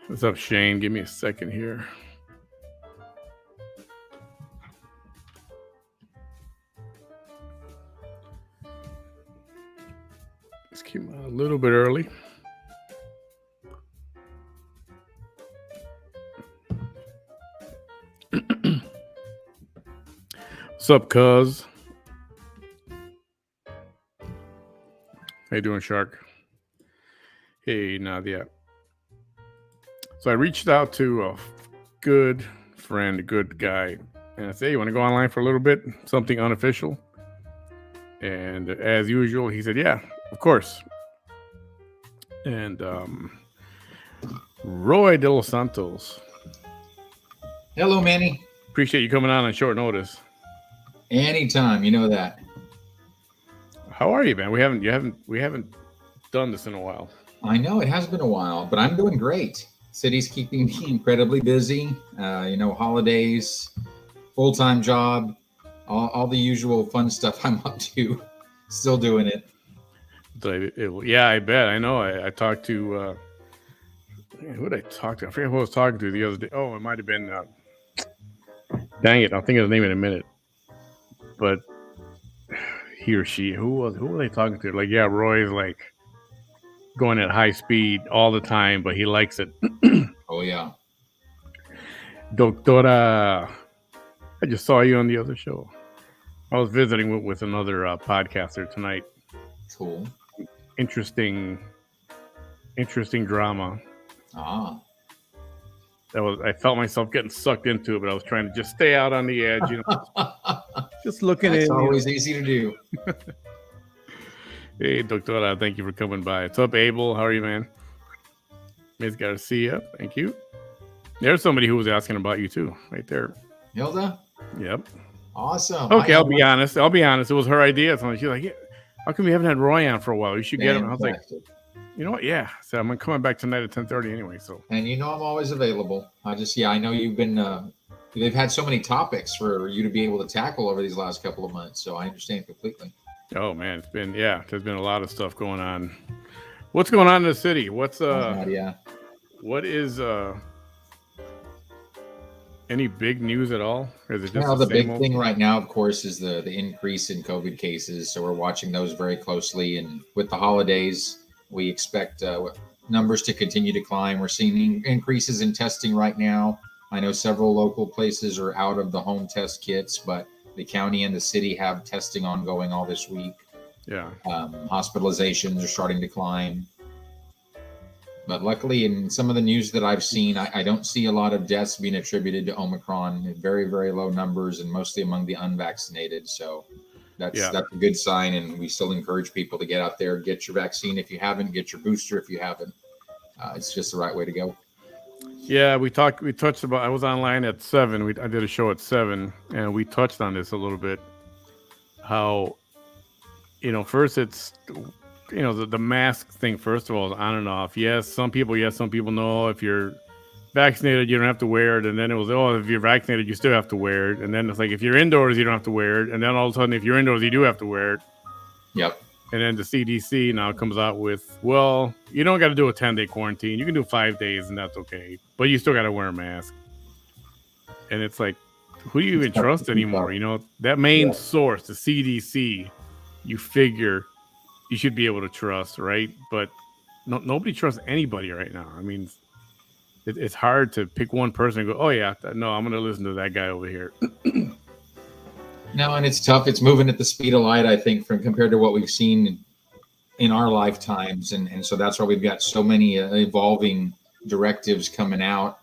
What's up, Shane? Give me a second here. Let's keep a little bit early. What's up, cuz? How you doing, Shark? Hey, Nadia. So I reached out to a good friend, a good guy, and I said, hey, you want to go online for a little bit? Something unofficial? And as usual, he said, yeah, of course. And Roy De Los Santos. Hello, Manny. Appreciate you coming on short notice. Anytime, you know that. How are you, man? We haven't done this in a while. I know it has been a while, but I'm doing great. City's keeping me incredibly busy. Holidays, full-time job, all the usual fun stuff I'm up to. Still doing it. Yeah, I bet. I know. I talked to who did I talk to? I forget who I was talking to the other day. Oh, it might have been. Dang it! I'll think of his name in a minute. But he or she, who were they talking to? Like, yeah, Roy's like going at high speed all the time, but he likes it. Oh yeah. Doctora, I just saw you on the other show. I was visiting with another podcaster tonight. Cool. Interesting drama. Ah. I felt myself getting sucked into it, but I was trying to just stay out on the edge, just looking at it. It's always easy to do. Hey, Doctora, thank you for coming by. What's up, Abel? How are you, man? Ms. Garcia, thank you. There's somebody who was asking about you too, right there. Hilda? Yep. Awesome. Okay, I'll be honest. It was her idea. So she's like, yeah, how come you haven't had Roy on for a while? You should get him. I was like, you know what? Yeah. So I'm coming back tonight at 10:30 anyway. So. And I'm always available. I know you've been. They've had so many topics for you to be able to tackle over these last couple of months. So I understand completely. Oh man, there's been a lot of stuff going on. What's going on in the city? What is any big news at all? Or is it just the big thing right now, of course, is the increase in COVID cases. So we're watching those very closely. And with the holidays, we expect numbers to continue to climb. We're seeing increases in testing right now. I know several local places are out of the home test kits, but the county and the city have testing ongoing all this week. Yeah. Hospitalizations are starting to climb. But luckily, in some of the news that I've seen, I don't see a lot of deaths being attributed to Omicron. Very, very low numbers, and mostly among the unvaccinated. So that's a good sign. And we still encourage people to get out there, get your vaccine if you haven't, get your booster if you haven't. It's just the right way to go. Yeah, we touched about. I was online at 7. I did a show at 7, and we touched on this a little bit. How, first it's. The mask thing, first of all, is on and off. Yes, some people no. If you're vaccinated, you don't have to wear it. And then it was, if you're vaccinated, you still have to wear it. And then it's like, if you're indoors, you don't have to wear it. And then all of a sudden, if you're indoors, you do have to wear it. Yep. And then the CDC now comes out with, well, you don't got to do a 10-day quarantine. You can do 5 days, and that's okay. But you still got to wear a mask. And it's like, who do you even trust anymore? That main source, the CDC, you figure you should be able to trust, right? But nobody trusts anybody right now. I mean, it's hard to pick one person and go, oh yeah, no, I'm going to listen to that guy over here. No, and it's tough. It's moving at the speed of light, I think, compared to what we've seen in our lifetimes. And so that's why we've got so many evolving directives coming out.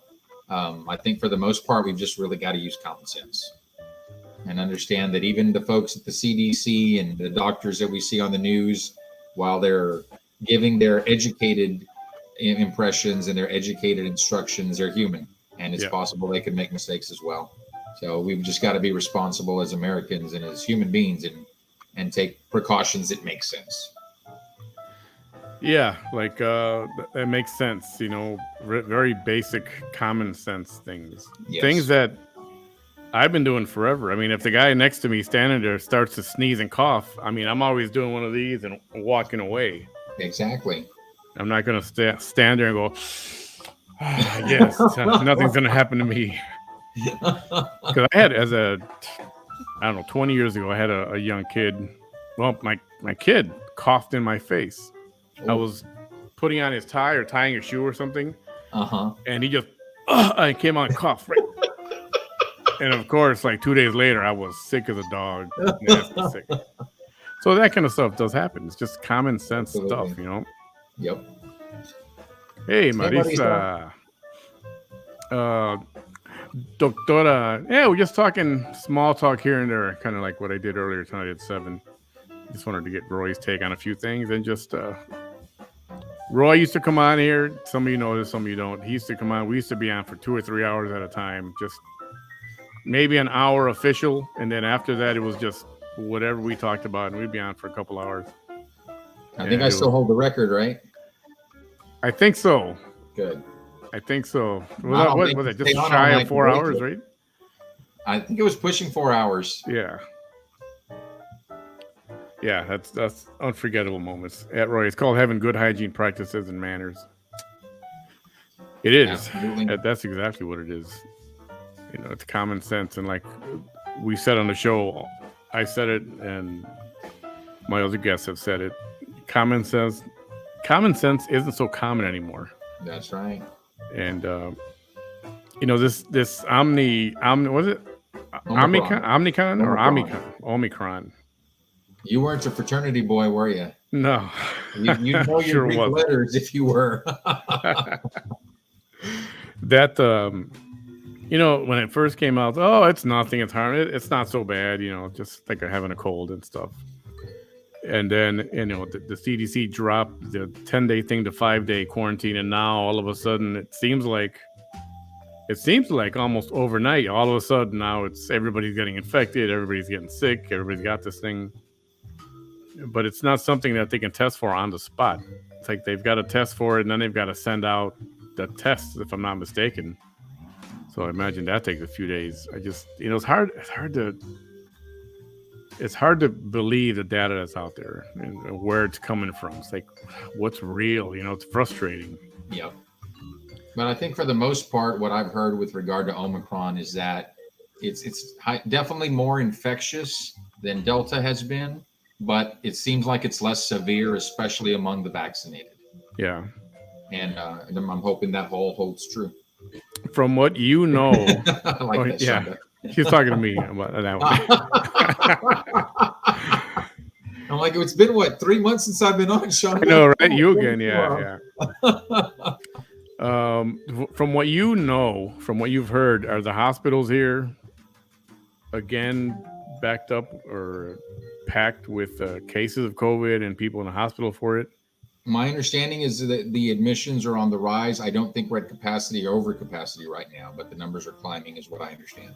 I think for the most part, we've just really got to use common sense and understand that even the folks at the CDC and the doctors that we see on the news, while they're giving their educated impressions and their educated instructions, they're human, and it's possible they could make mistakes as well. So we've just got to be responsible as Americans and as human beings and take precautions that make sense. Yeah, like that makes sense. Very basic common sense things. Yes. Things that I've been doing forever. I mean, if the guy next to me standing there starts to sneeze and cough, I mean, I'm always doing one of these and walking away. Exactly. I'm not going to stand there and go, Yes, nothing's gonna happen to me. Because I had, I don't know, 20 years ago, I had a young kid. Well, my kid coughed in my face. I was putting on his tie or tying a shoe or something, and he just I came on and coughed right. And of course, like 2 days later, I was sick as a dog, nasty sick. So that kind of stuff does happen. It's just common sense stuff, you know. Yep. Hey, Marisa. Doctora. Yeah, we're just talking small talk here and there, kind of like what I did earlier tonight at 7. Just wanted to get Roy's take on a few things, and just Roy used to come on here. Some of you know this, some of you don't. He used to come on. We used to be on for 2 or 3 hours at a time, just maybe an hour official, and then after that it was just whatever we talked about, and we'd be on for a couple hours. I think I still hold the record, right? I think so. Good. I think so. Was it just shy of 4 hours, right? I think it was pushing 4 hours. Yeah. Yeah, that's unforgettable moments at Roy. It's called having good hygiene practices and manners. It is. Absolutely. That's exactly what it is. You know, it's common sense, and like we said on the show, I said it, and my other guests have said it. Common sense isn't so common anymore. That's right. And you know, this was it Omicron or Omicron? You weren't a fraternity boy, were you? No. You know your Greek letters if you were. That you know, when it first came out, oh, it's nothing, it's harm, it's not so bad, you know, just like having a cold and stuff. And then, you know, the CDC dropped the 10-day thing to 5-day quarantine, and now all of a sudden it seems like almost overnight, all of a sudden now it's everybody's getting infected, everybody's getting sick, everybody's got this thing. But it's not something that they can test for on the spot. It's like they've got to test for it, and then they've got to send out the tests, if I'm not mistaken. So I imagine that takes a few days. I just, you know, it's hard to believe the data that's out there and where it's coming from. It's like, what's real? You know, it's frustrating. Yep. But I think for the most part, what I've heard with regard to Omicron is that it's definitely more infectious than Delta has been, but it seems like it's less severe, especially among the vaccinated. Yeah. And I'm hoping that holds true. From what you know, I like that. Yeah, Shonda. She's talking to me about that one. I'm like, it's been 3 months since I've been on, Shonda? I know, right? You again, yeah. From what you know, from what you've heard, are the hospitals here again backed up or packed with cases of COVID and people in the hospital for it? My understanding is that the admissions are on the rise. I don't think we're at capacity or over capacity right now, but the numbers are climbing is what I understand.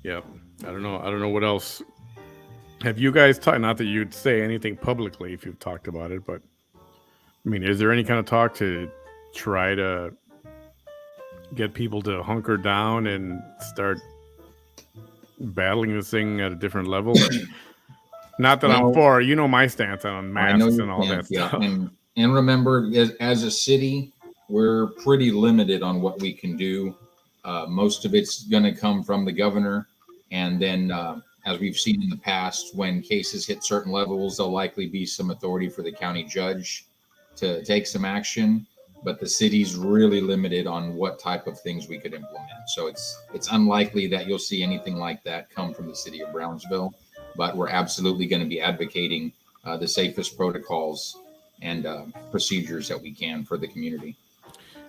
Yep. I don't know what else. Have you guys talked, not that you'd say anything publicly if you've talked about it, but I mean, is there any kind of talk to try to get people to hunker down and start battling this thing at a different level? Not that I'm for, you know, my stance on masks and all that stuff. And remember, as a city, we're pretty limited on what we can do. Most of it's going to come from the governor. And then, as we've seen in the past, when cases hit certain levels, there'll likely be some authority for the county judge to take some action. But the city's really limited on what type of things we could implement. So it's unlikely that you'll see anything like that come from the city of Brownsville. But we're absolutely going to be advocating the safest protocols and procedures that we can for the community.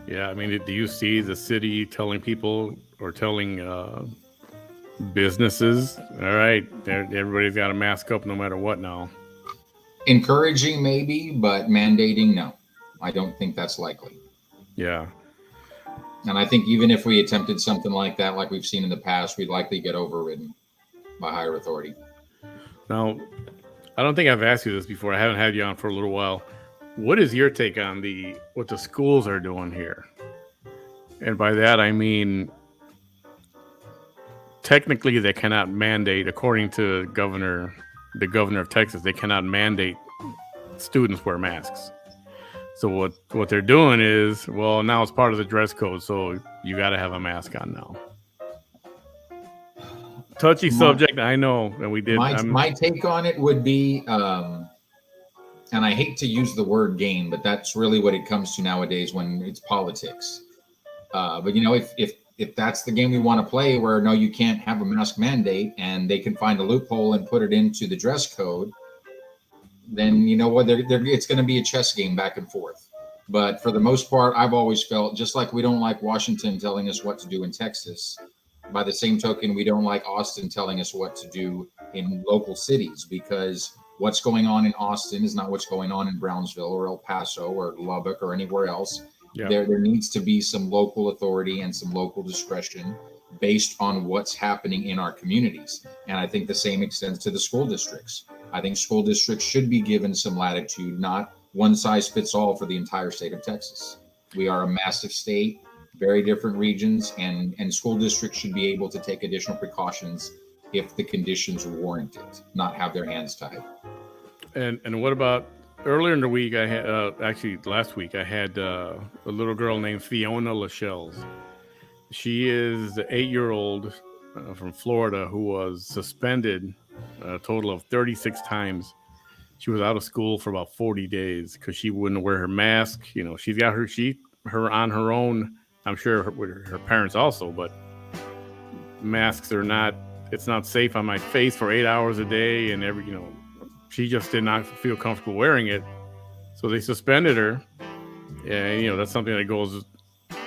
Yeah, I mean, do you see the city telling people or telling businesses, all right, everybody's got to mask up no matter what now? Encouraging maybe, but mandating, no. I don't think that's likely. Yeah. And I think even if we attempted something like that, like we've seen in the past, we'd likely get overridden by higher authority. Now, I don't think I've asked you this before. I haven't had you on for a little while. What is your take on what the schools are doing here? And by that, I mean, technically they cannot mandate, according to the governor of Texas, they cannot mandate students wear masks. So what they're doing is, well, now it's part of the dress code, so you got to have a mask on now. Touchy subject, I know, and we did. My take on it would be, and I hate to use the word game, but that's really what it comes to nowadays when it's politics. But you know, if that's the game we want to play, where no, you can't have a mask mandate, and they can find a loophole and put it into the dress code, then you know what, it's going to be a chess game back and forth. But for the most part, I've always felt, just like we don't like Washington telling us what to do in Texas, by the same token, we don't like Austin telling us what to do in local cities, because what's going on in Austin is not what's going on in Brownsville or El Paso or Lubbock or anywhere else. Yeah. There needs to be some local authority and some local discretion based on what's happening in our communities. And I think the same extends to the school districts. I think school districts should be given some latitude, not one size fits all for the entire state of Texas. We are a massive state, very different regions, and school districts should be able to take additional precautions if the conditions warrant it, not have their hands tied. And what about earlier in the week? I had actually last week I had a little girl named Fiona Lachelles. She is the 8-year-old from Florida who was suspended a total of 36 times. She was out of school for about 40 days because she wouldn't wear her mask. You know, she's got her on her own. I'm sure with her parents also, but masks are not. It's not safe on my face for 8 hours a day, and she just did not feel comfortable wearing it. So they suspended her. And that's something that goes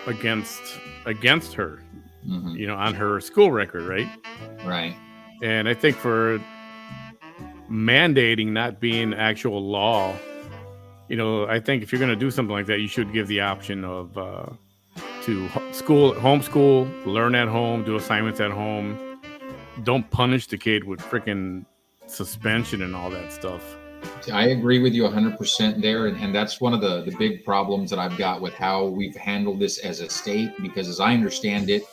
against her, mm-hmm. On her school record, right? Right. And I think for mandating not being actual law, I think if you're going to do something like that, you should give the option of to homeschool, learn at home, do assignments at home. Don't punish the kid with freaking suspension and all that stuff. I agree with you 100% there. And that's one of the big problems that I've got with how we've handled this as a state, because as I understand it,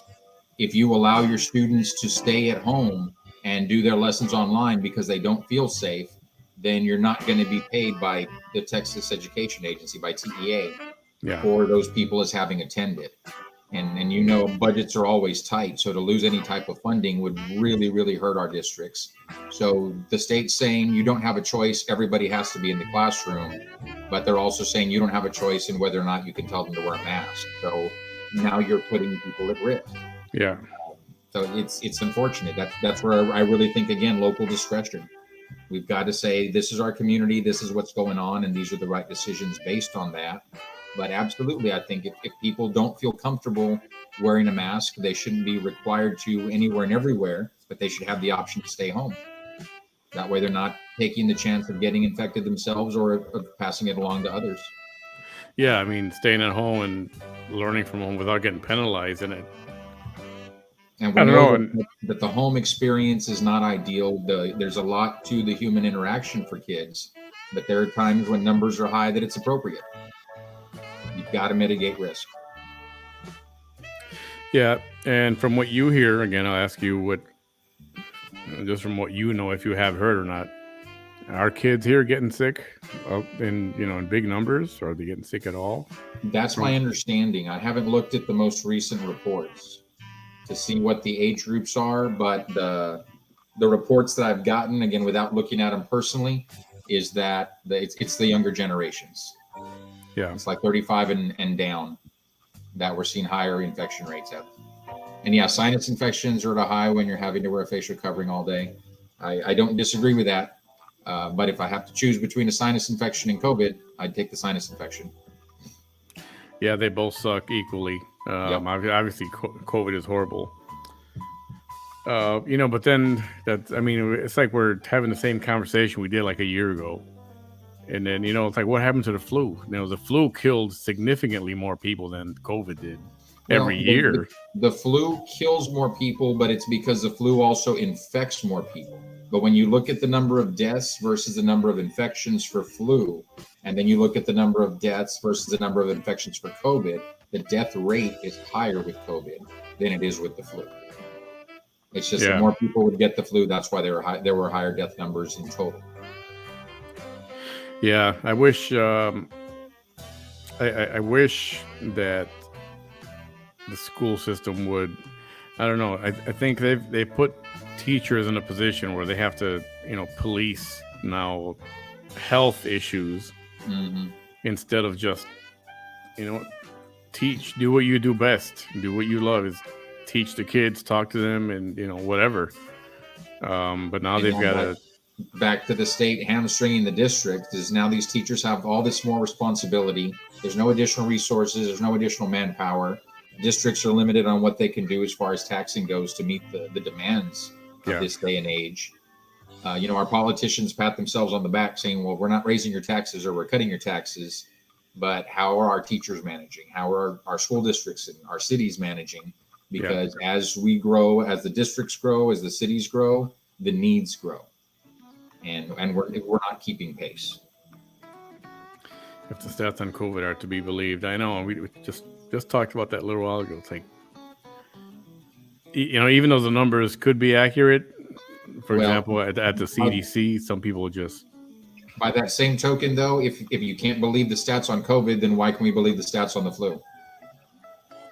if you allow your students to stay at home and do their lessons online because they don't feel safe, then you're not going to be paid by the Texas Education Agency, by TEA, for those people as having attended. And budgets are always tight. So to lose any type of funding would really, really hurt our districts. So the state's saying you don't have a choice. Everybody has to be in the classroom. But they're also saying you don't have a choice in whether or not you can tell them to wear a mask. So now you're putting people at risk. Yeah. So it's unfortunate. That's where I really think, again, local discretion. We've got to say, this is our community, this is what's going on, and these are the right decisions based on that. But absolutely, I think if people don't feel comfortable wearing a mask, they shouldn't be required to anywhere and everywhere, but they should have the option to stay home. That way they're not taking the chance of getting infected themselves or of passing it along to others. Yeah, I mean, staying at home and learning from home without getting penalized in it. And we know that the home experience is not ideal. There's a lot to the human interaction for kids, but there are times when numbers are high that it's appropriate. You've got to mitigate risk. Yeah, and from what you hear, again, I'll ask you just from what you know, if you have heard or not, are kids here getting sick in big numbers? Or are they getting sick at all? That's my understanding. I haven't looked at the most recent reports to see what the age groups are, but the reports that I've gotten, again, without looking at them personally, is that it's the younger generations. Yeah, it's like 35 and down that we're seeing higher infection rates at. And yeah, sinus infections are at a high when you're having to wear a facial covering all day. I don't disagree with that. But if I have to choose between a sinus infection and COVID, I'd take the sinus infection. Yeah, they both suck equally. Obviously, COVID is horrible. But then it's like we're having the same conversation we did like a year ago. And then, it's like, what happened to the flu? The flu killed significantly more people than COVID did every year. The flu kills more people, but it's because the flu also infects more people. But when you look at the number of deaths versus the number of infections for flu, and then you look at the number of deaths versus the number of infections for COVID, the death rate is higher with COVID than it is with the flu. It's just that more people would get the flu. That's why there were higher death numbers in total. Yeah, I wish I wish that the school system would. I don't know. I think they put teachers in a position where they have to, police now health issues instead of just, teach. Do what you do best. Do what you love. Is teach the kids, talk to them, and whatever. But now they've got to. Back to the state hamstringing the district is now these teachers have all this more responsibility. There's no additional resources. There's no additional manpower. Districts are limited on what they can do as far as taxing goes to meet the demands of this day and age. Our politicians pat themselves on the back saying, well, we're not raising your taxes or we're cutting your taxes, but how are our teachers managing? How are our school districts and our cities managing? Because as we grow, as the districts grow, as the cities grow, the needs grow. And we're not keeping pace. If the stats on COVID are to be believed, I know we just talked about that a little while ago. It's like, even though the numbers could be accurate, for example, at the CDC, some people just. By that same token, though, if you can't believe the stats on COVID, then why can we believe the stats on the flu?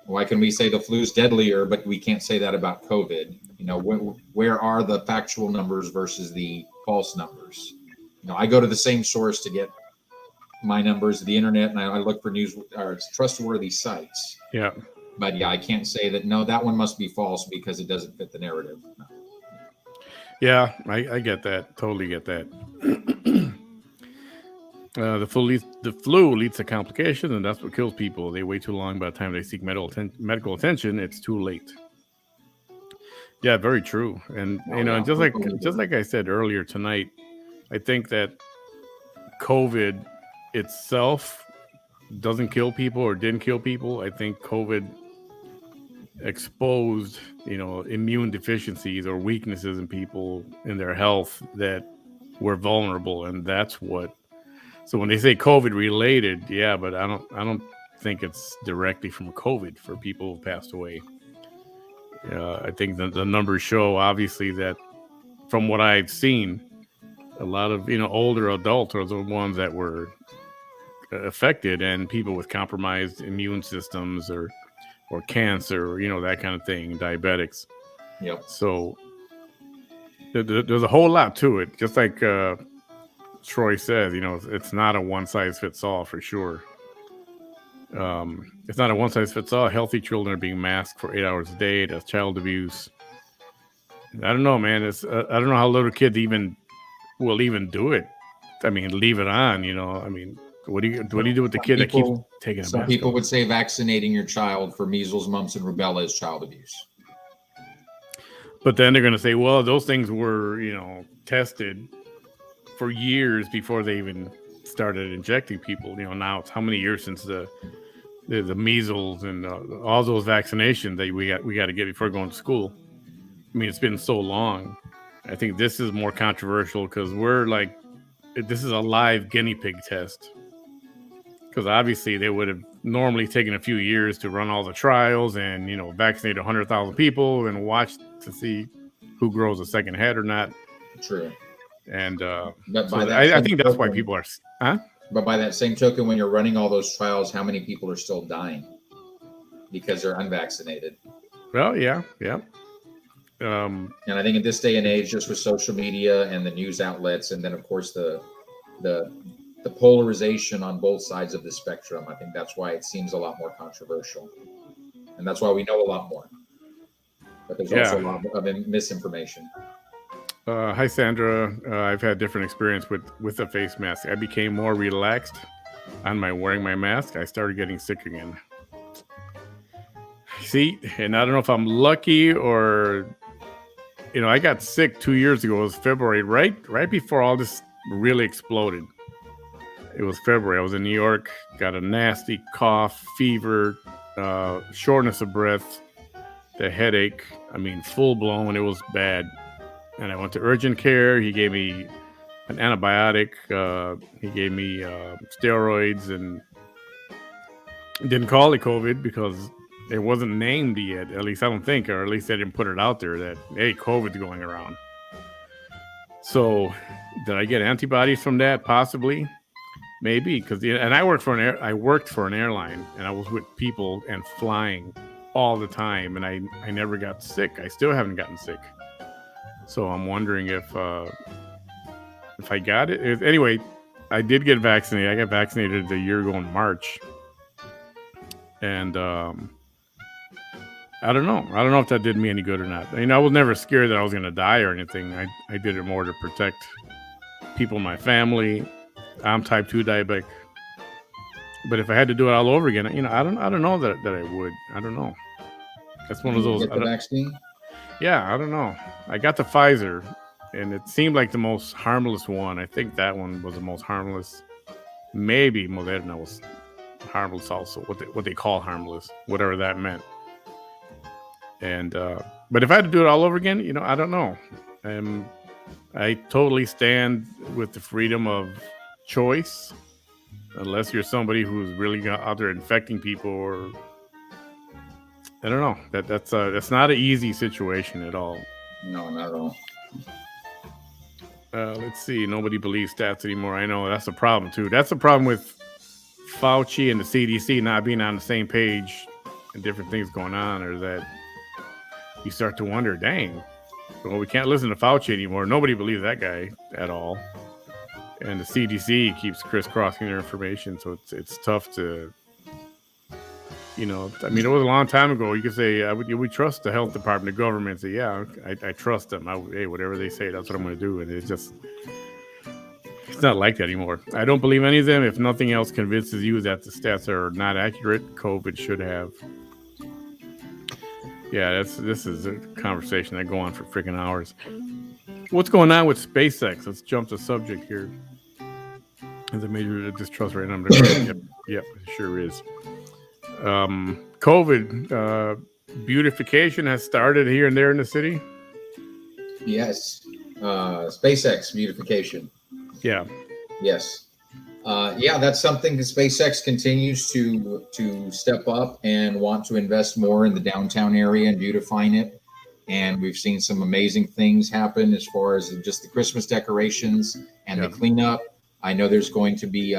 Why can we say the flu's deadlier, but we can't say that about COVID? Where are the factual numbers versus the false numbers? I go to the same source to get my numbers, the internet, and I look for news or trustworthy sites. Yeah. But I can't say that, no, that one must be false because it doesn't fit the narrative. No. Yeah, I get that. Totally get that. The flu leads to complications, and that's what kills people. They wait too long. By the time they seek medical attention, it's too late. Yeah, very true. And just like I said earlier tonight, I think that COVID itself doesn't kill people or didn't kill people. I think COVID exposed, immune deficiencies or weaknesses in people in their health that were vulnerable, and that's what. So when they say COVID related, yeah, but I don't think it's directly from COVID for people who passed away. I think the numbers show obviously that from what I've seen, a lot of older adults are the ones that were affected, and people with compromised immune systems or cancer, or that kind of thing, diabetics. Yep. So there's a whole lot to it. Just like Troy says, it's not a one size fits all for sure. It's not a one size fits all. Healthy children are being masked for 8 hours a day. That's child abuse. I don't know, man. I don't know how little kids will even do it. I mean, leave it on. I mean, what do you do with the kid that keeps taking a mask? Some people would say vaccinating your child for measles, mumps, and rubella is child abuse. But then they're going to say, well, those things were, tested for years before they even started injecting people. Now it's how many years since the measles and all those vaccinations that we got to get before going to school. I mean, it's been so long. I think this is more controversial because this is a live guinea pig test. Because obviously they would have normally taken a few years to run all the trials and, vaccinate 100,000 people and watch to see who grows a second head or not. True. And I think that's why people are. Huh? But by that same token, when you're running all those trials, how many people are still dying because they're unvaccinated? Well, yeah. And I think in this day and age, just with social media and the news outlets, and then of course the polarization on both sides of the spectrum, I think that's why it seems a lot more controversial, and that's why we know a lot more. But there's also a lot of misinformation. Hi, Sandra. I've had different experience with a face mask. I became more relaxed on wearing my mask. I started getting sick again. See, and I don't know if I'm lucky or, I got sick 2 years ago. It was February, right before all this really exploded. It was February. I was in New York, got a nasty cough, fever, shortness of breath, the headache. I mean, full blown. It was bad. And I went to urgent care. He gave me an antibiotic. He gave me steroids, and didn't call it COVID because it wasn't named yet. At least I don't think, or at least they didn't put it out there that, hey, COVID's going around. So did I get antibodies from that? Possibly. Maybe because and I worked for an airline, and I was with people and flying all the time, and I never got sick. I still haven't gotten sick. So I'm wondering if I got it. Anyway, I did get vaccinated. I got vaccinated a year ago in March, and I don't know. I don't know if that did me any good or not. I was never scared that I was going to die or anything. I did it more to protect people in my family. I'm type 2 diabetic. But if I had to do it all over again, I don't know that I would. I don't know. That's one of those. Get the vaccine? Yeah, I don't know. I got the Pfizer, and it seemed like the most harmless one. I think that one was the most harmless. Maybe Moderna was harmless also. What they call harmless, whatever that meant. And but if I had to do it all over again, I don't know. I totally stand with the freedom of choice, unless you're somebody who's really out there infecting people, or I don't know. That's not an easy situation at all. No, not at all. Let's see. Nobody believes stats anymore. I know that's a problem too. That's a problem with Fauci and the CDC not being on the same page and different things going on, or that you start to wonder, dang, well, we can't listen to Fauci anymore. Nobody believes that guy at all. And the CDC keeps crisscrossing their information, so it's tough to, it was a long time ago. You could say, we trust the health department, the government. Say, yeah, I trust them. Hey, whatever they say, that's what I'm going to do. And it's not like that anymore. I don't believe any of them. If nothing else convinces you that the stats are not accurate, COVID should have. Yeah, this is a conversation that go on for freaking hours. What's going on with SpaceX? Let's jump to subject here. There's a major distrust right now. Yep, it sure is. COVID beautification has started here and there in the city. Yes, SpaceX beautification. Yeah. Yes. That's something that SpaceX continues to step up and want to invest more in the downtown area and beautifying it. And we've seen some amazing things happen as far as just the Christmas decorations and the cleanup. I know there's going to be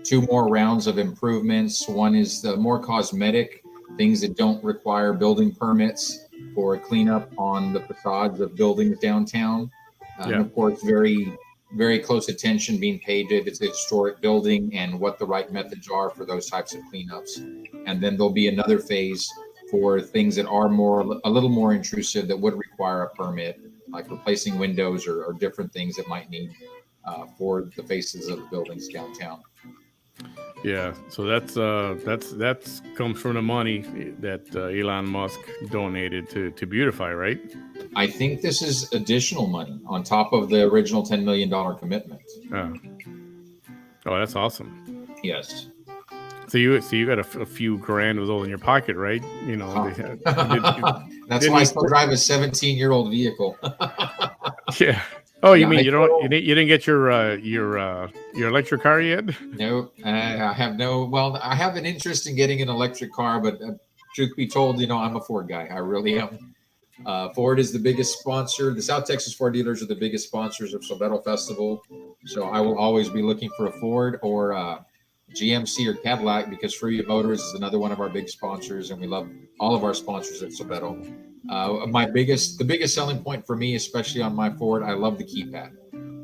2 more rounds of improvements. One is the more cosmetic things that don't require building permits for cleanup on the facades of buildings downtown. And of course, very, very close attention being paid to its historic building and what the right methods are for those types of cleanups. And then there'll be another phase for things that are a little more intrusive that would require a permit, like replacing windows or different things that might need for the faces of the buildings downtown. Yeah, so that's comes from the money that Elon Musk donated to beautify, right? I think this is additional money on top of the original $10 million commitment. Oh, that's awesome. Yes. So you got a few grand of those in your pocket, right? That's why I still drive a 17-year-old vehicle. Yeah. Oh, you mean you didn't get your electric car yet? No, I have no. Well, I have an interest in getting an electric car, but truth be told, I'm a Ford guy. I really am. Ford is the biggest sponsor. The South Texas Ford dealers are the biggest sponsors of Sobeto Festival. So I will always be looking for a Ford or GMC or Cadillac, because Freedom Motors is another one of our big sponsors, and we love all of our sponsors at Sobeto. The biggest selling point for me, especially on my Ford, I love the keypad.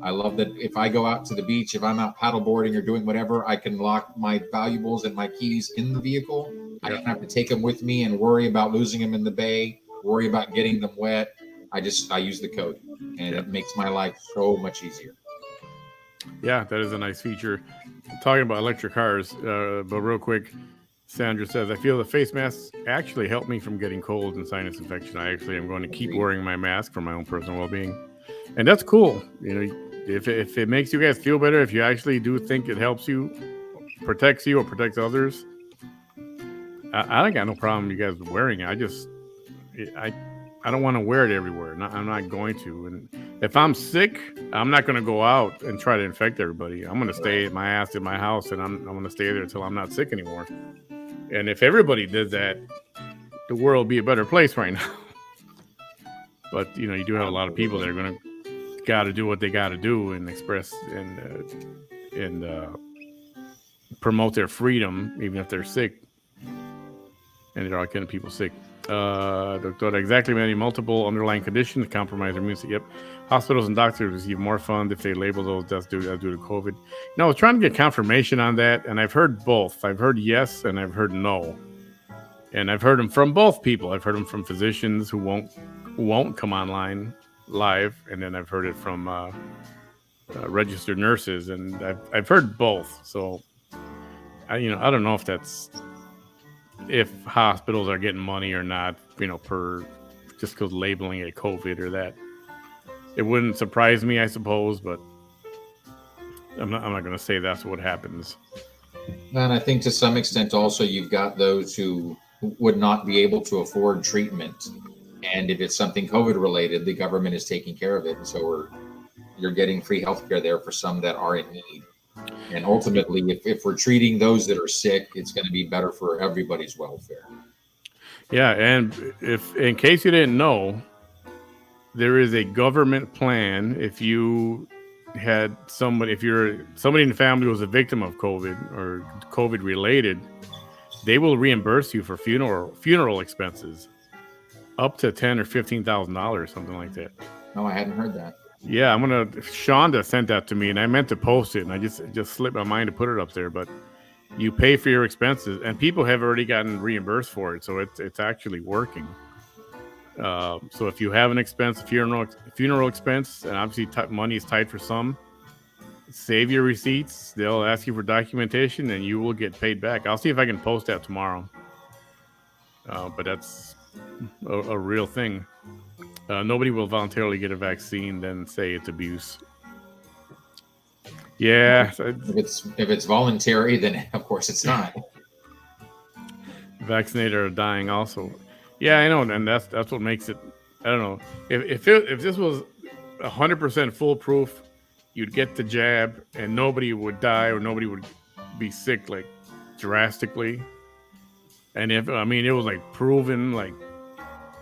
I love that if I go out to the beach, if I'm out paddleboarding or doing whatever, I can lock my valuables and my keys in the vehicle. I don't have to take them with me and worry about losing them in the bay, worry about getting them wet. I use the code, and it makes my life so much easier. Yeah, that is a nice feature. Talking about electric cars, but real quick, Sandra says, I feel the face masks actually help me from getting colds and sinus infection. I actually am going to keep wearing my mask for my own personal well-being. And that's cool. If it makes you guys feel better, if you actually do think it helps you, protects you or protects others, I don't got no problem you guys wearing it. I don't want to wear it everywhere. I'm not going to. And if I'm sick, I'm not going to go out and try to infect everybody. I'm going to stay my ass in my house, and I'm going to stay there until I'm not sick anymore. And if everybody did that, the world would be a better place right now. But, you do have a lot of people that are going to got to do what they got to do and express and promote their freedom, even if they're sick. And they're all getting people sick. Doctor, exactly, Manny. Multiple underlying conditions compromise their immune system. Yep. Hospitals and doctors receive more funds if they label those deaths due to COVID. Now, I was trying to get confirmation on that, and I've heard both. I've heard yes, and I've heard no. And I've heard them from both people. I've heard them from physicians who won't come online live, and then I've heard it from registered nurses, and I've heard both. So, I don't know if hospitals are getting money or not, per just because labeling it COVID or that. It wouldn't surprise me, I suppose, but I'm not going to say that's what happens. And I think to some extent also you've got those who would not be able to afford treatment. And if it's something COVID related, the government is taking care of it. And so you're getting free healthcare there for some that are in need. And ultimately, if we're treating those that are sick, it's going to be better for everybody's welfare. Yeah, and if in case you didn't know, there is a government plan. If you had somebody in the family was a victim of COVID or COVID related, they will reimburse you for funeral expenses up to $10,000 or $15,000, something like that. No, I hadn't heard that. Yeah, Shonda sent that to me, and I meant to post it, and I just slipped my mind to put it up there. But you pay for your expenses, and people have already gotten reimbursed for it, so it's actually working. So if you have an expense, funeral expense, and obviously money is tight for some, save your receipts. They'll ask you for documentation, and you will get paid back. I'll see if I can post that tomorrow. But that's a real thing. Nobody will voluntarily get a vaccine, then say it's abuse. Yeah. If it's voluntary, then of course it's not. Vaccinated are dying also. Yeah, I know, and that's what makes it. I don't know. If this was 100% foolproof, you'd get the jab and nobody would die or nobody would be sick like drastically. And if it was like proven like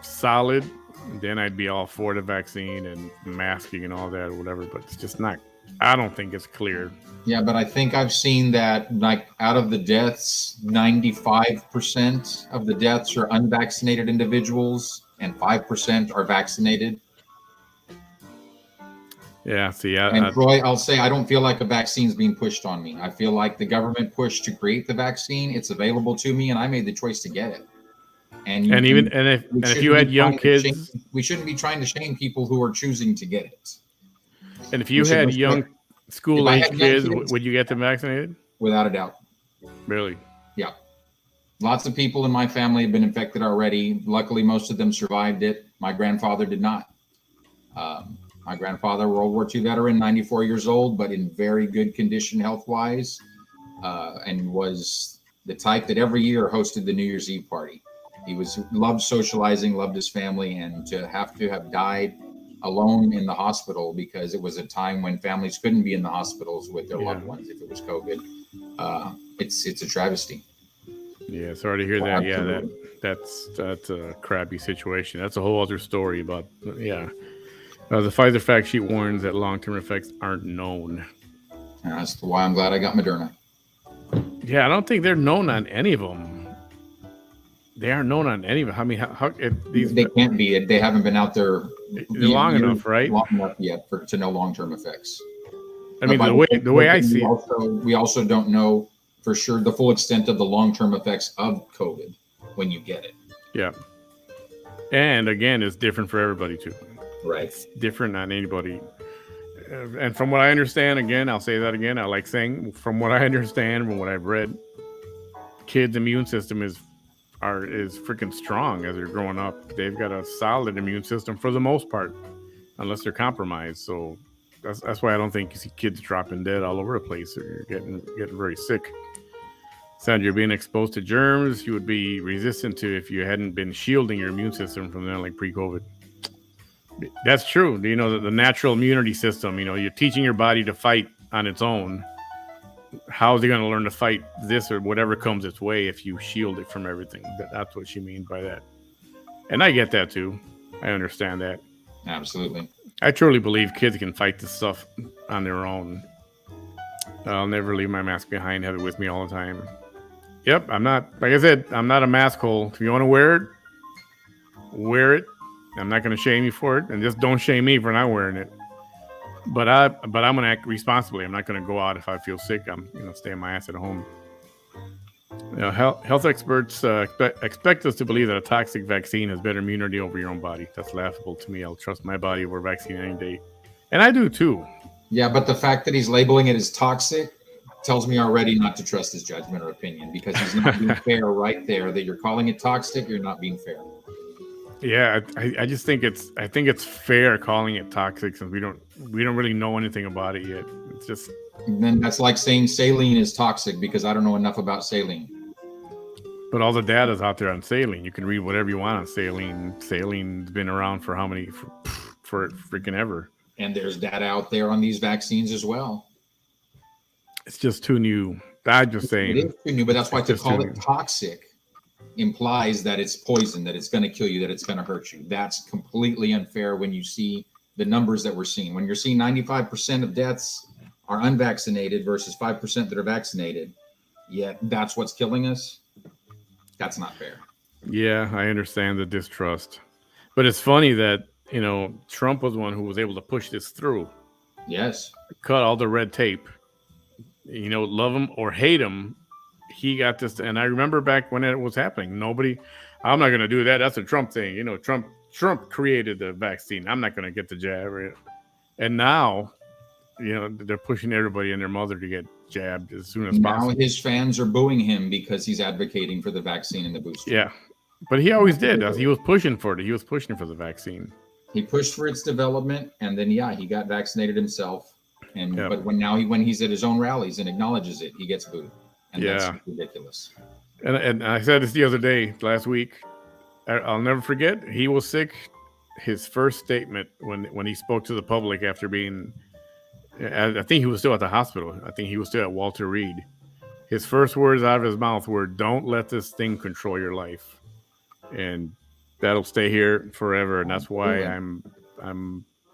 solid, then I'd be all for the vaccine and masking and all that or whatever. But it's just not. I don't think it's clear. Yeah, but I think I've seen that like out of the deaths, 95% of the deaths are unvaccinated individuals and 5% are vaccinated. Yeah, see, Troy, I'll say I don't feel like a vaccine's being pushed on me. I feel like the government pushed to create the vaccine. It's available to me, and I made the choice to get it. And if you had young kids, we shouldn't be trying to shame people who are choosing to get it. And if you had young school-age kids, would you get them vaccinated? Without a doubt. Really? Yeah. Lots of people in my family have been infected already. Luckily, most of them survived it. My grandfather did not. My grandfather, World War II veteran, 94 years old, but in very good condition health-wise, and was the type that every year hosted the New Year's Eve party. He loved socializing, loved his family, and to have died alone in the hospital because it was a time when families couldn't be in the hospitals with their loved ones if it was COVID. It's a travesty. Yeah, sorry to hear that. Yeah, that's a crappy situation. That's a whole other story about the Pfizer fact sheet warns that long-term effects aren't known. That's why I'm glad I got Moderna. Yeah, I don't think they're known on any of them. They aren't known on any of them. I mean, they can't be. They haven't been out there long enough, right? Long enough yet to know long-term effects. I mean, the way I see it. We also don't know for sure the full extent of the long-term effects of COVID when you get it. Yeah. And again, it's different for everybody too. Right. It's different on anybody. And from what I understand, again, I'll say that again. I like saying, from what I understand, from what I've read, kids' immune system is freaking strong as they're growing up. They've got a solid immune system for the most part, unless they're compromised. So that's why I don't think you see kids dropping dead all over the place or getting very sick. Sandra, you're being exposed to germs you would be resistant to if you hadn't been shielding your immune system from them, like pre-COVID. That's true. You know, the natural immunity system, you're teaching your body to fight on its own. How is it going to learn to fight this or whatever comes its way if you shield it from everything? That's what she means by that. And I get that too. I understand that. Absolutely. I truly believe kids can fight this stuff on their own. I'll never leave my mask behind. Have it with me all the time. Yep, I'm not. Like I said, I'm not a mask hole. If you want to wear it, wear it. I'm not going to shame you for it, and just don't shame me for not wearing it. But I'm going to act responsibly. I'm not going to go out if I feel sick. I'm staying my ass at home. Health experts expect us to believe that a toxic vaccine has better immunity over your own body. That's laughable to me. I'll trust my body over vaccine any day, and I do too. Yeah, but the fact that he's labeling it as toxic tells me already not to trust his judgment or opinion, because he's not being fair right there. That you're calling it toxic, you're not being fair. Yeah, I just think it's fair calling it toxic, since we don't really know anything about it yet. It's just. And then that's like saying saline is toxic because I don't know enough about saline. But all the data's out there on saline. You can read whatever you want on saline. Saline's been around for how many? For freaking ever. And there's data out there on these vaccines as well. It's just too new. I'm just saying. It is too new, but that's why to call it toxic implies that it's poison, that it's going to kill you, that it's going to hurt you. That's completely unfair when you see the numbers that we're seeing. When you're seeing 95% of deaths are unvaccinated versus 5% that are vaccinated, yet that's what's killing us. That's not fair. Yeah, I understand the distrust. But it's funny that, Trump was one who was able to push this through. Yes. Cut all the red tape. Love him or hate him, he got this. And I remember back when it was happening, I'm not going to do that. That's a Trump thing. Trump created the vaccine. I'm not going to get the jab. And now, they're pushing everybody and their mother to get jabbed as soon as possible. Now his fans are booing him because he's advocating for the vaccine and the booster. Yeah. But he always did. He was pushing for it. He was pushing for the vaccine. He pushed for its development, and then, he got vaccinated himself. But when he's at his own rallies and acknowledges it, he gets booed. And that's ridiculous. And I said this the other day, last week. I'll never forget. He was sick. His first statement when he spoke to the public after being, I think he was still at the hospital. I think he was still at Walter Reed. His first words out of his mouth were, "Don't let this thing control your life," and that'll stay here forever. And that's why I'm.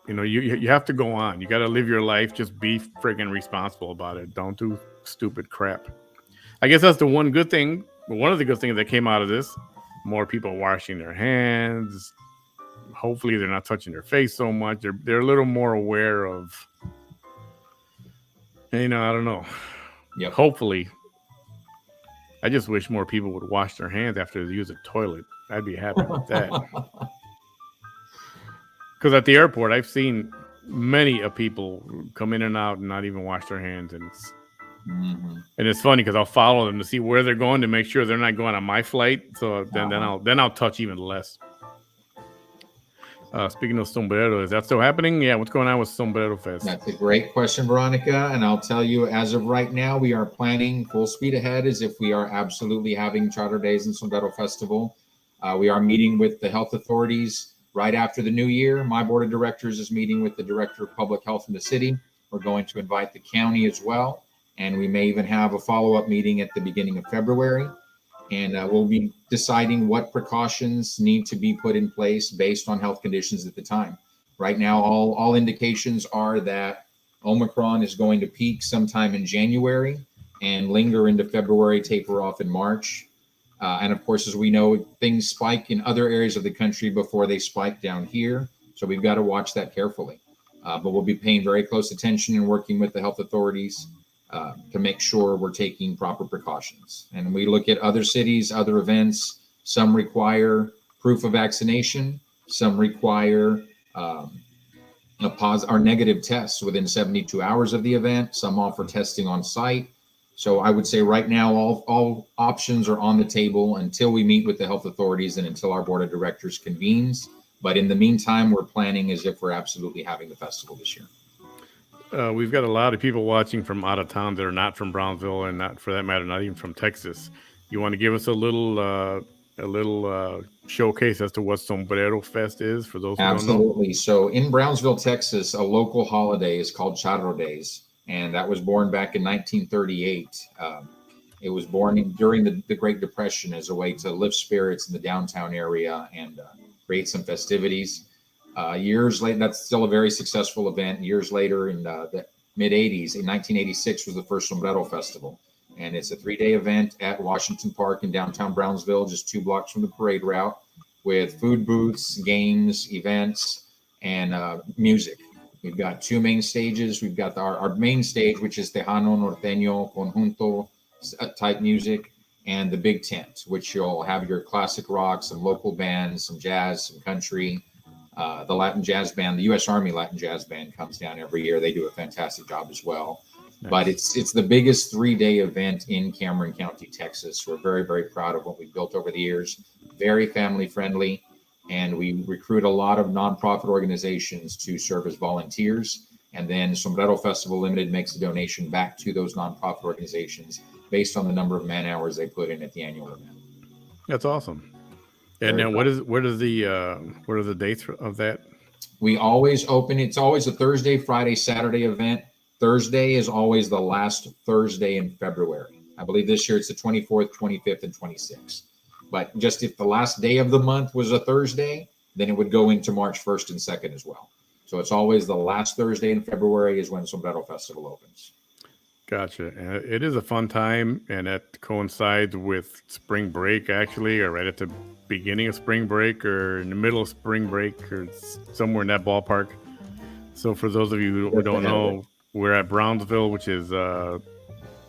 You have to go on. You got to live your life. Just be friggin' responsible about it. Don't do stupid crap. I guess that's the one good thing. One of the good things that came out of this: more people washing their hands. Hopefully, they're not touching their face so much. They're a little more aware of. I don't know. Yep. Hopefully. I just wish more people would wash their hands after they use a toilet. I'd be happy with that. Because at the airport, I've seen many people come in and out and not even wash their hands. And it's funny because I'll follow them to see where they're going to make sure they're not going on my flight. So then I'll touch even less. Speaking of Sombrero, is that still happening? Yeah, what's going on with Sombrero Fest? That's a great question, Veronica. And I'll tell you, as of right now, we are planning full speed ahead as if we are absolutely having Charter Days and Sombrero Festival. We are meeting with the health authorities right after the new year. My board of directors is meeting with the director of public health in the city. We're going to invite the county as well. And we may even have a follow-up meeting at the beginning of February. And we'll be deciding what precautions need to be put in place based on health conditions at the time. Right now, all indications are that Omicron is going to peak sometime in January and linger into February, taper off in March. And of course, as we know, things spike in other areas of the country before they spike down here. So we've got to watch that carefully. But we'll be paying very close attention and working with the health authorities to make sure we're taking proper precautions. And we look at other cities, other events. Some require proof of vaccination. Some require or negative tests within 72 hours of the event. Some offer testing on site. So I would say right now, all options are on the table until we meet with the health authorities and until our board of directors convenes. But in the meantime, we're planning as if we're absolutely having the festival this year. We've got a lot of people watching from out of town that are not from Brownsville and not, for that matter, not even from Texas. You want to give us a little showcase as to what Sombrero Fest is for those who Absolutely. don't know? So in Brownsville, Texas, a local holiday is called Charro Days, and that was born back in 1938. It was born during the Great Depression as a way to lift spirits in the downtown area and create some festivities. Years later, that's still a very successful event. Years later, in the mid-'80s. In 1986 was the first Sombrero Festival. And it's a 3-day event at Washington Park in downtown Brownsville, just 2 blocks from the parade route, with food booths, games, events, and music. We've got 2 main stages. We've got our main stage, which is Tejano, Norteño, Conjunto type music, and the big tent, which you'll have your classic rock, some local bands, some jazz, some country. The Latin Jazz Band, the U.S. Army Latin Jazz Band comes down every year. They do a fantastic job as well. Nice. But it's the biggest 3-day event in Cameron County, Texas. We're very, very proud of what we've built over the years. Very family friendly, and we recruit a lot of nonprofit organizations to serve as volunteers. And then Sombrero Festival Limited makes a donation back to those nonprofit organizations based on the number of man hours they put in at the annual event. That's awesome. And now, what are the dates of that? We always open. It's always a Thursday, Friday, Saturday event. Thursday is always the last Thursday in February. I believe this year it's the 24th, 25th, and 26th. But just if the last day of the month was a Thursday, then it would go into March 1st and 2nd as well. So it's always the last Thursday in February is when Sombrero Festival opens. Gotcha. It is a fun time, and that coincides with spring break, actually, or right at the beginning of spring break, or in the middle of spring break, or somewhere in that ballpark. So for those of you who don't know, we're at Brownsville, which is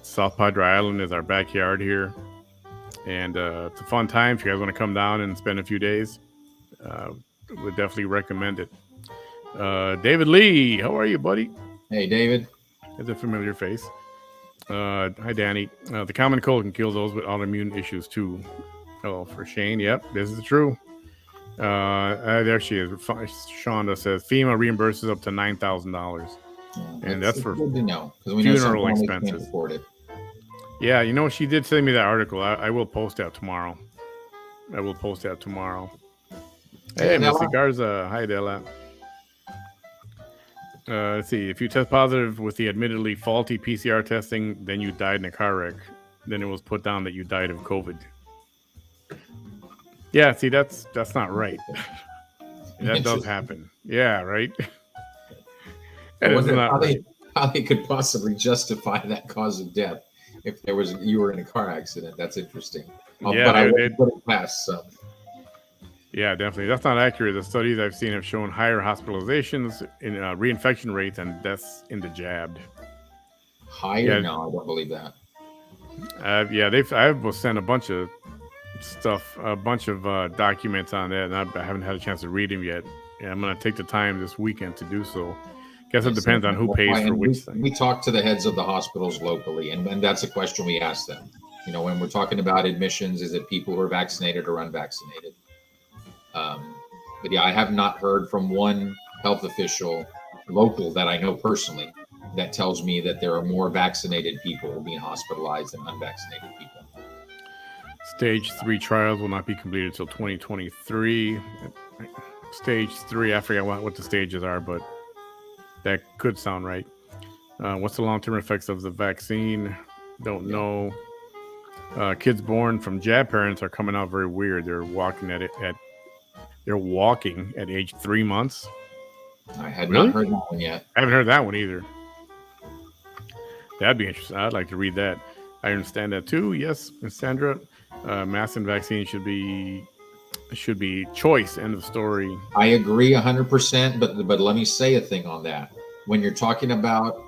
South Padre Island is our backyard here. And it's a fun time. If you guys want to come down and spend a few days, would definitely recommend it. David Lee, how are you, buddy? Hey, David. It's a familiar face. Hi, Danny. The common cold can kill those with autoimmune issues, too. Oh, for Shane. Yep, this is true. There she is. Shonda says FEMA reimburses up to $9,000. And that's for good to know, because we funeral know expenses. Can't afford it. Yeah, you know, she did send me that article. I will post that tomorrow. Hey, Mr. Garza. Hi, Della. Let's see. If you test positive with the admittedly faulty PCR testing, then you died in a car wreck. Then it was put down that you died of COVID. Yeah, see, that's not right. That does happen. Yeah, right. I wonder how they could possibly justify that cause of death if you were in a car accident. That's interesting. Yeah, but I wouldn't put it past some. Yeah, definitely. That's not accurate. The studies I've seen have shown higher hospitalizations in reinfection rates and deaths in the jabbed. Higher? Yeah. No, I don't believe that. I've sent a bunch of stuff, a bunch of documents on that, and I haven't had a chance to read them yet. Yeah, I'm going to take the time this weekend to do so. Guess it depends on who pays for which thing. We talk to the heads of the hospitals locally, and that's a question we ask them. You know, when we're talking about admissions, is it people who are vaccinated or unvaccinated? But yeah, I have not heard from one health official local that I know personally that tells me that there are more vaccinated people being hospitalized than unvaccinated people. Stage 3 trials will not be completed until 2023. Stage 3, I forget what the stages are, but that could sound right. What's the long-term effects of the vaccine? Don't know. Kids born from jab parents are coming out very weird. They're walking at age 3 months. I had not heard that one yet. I haven't heard that one either. That'd be interesting. I'd like to read that. I understand that too. Yes, Ms. Sandra. Mask and vaccine should be choice. End of story. I agree 100%. But let me say a thing on that. When you're talking about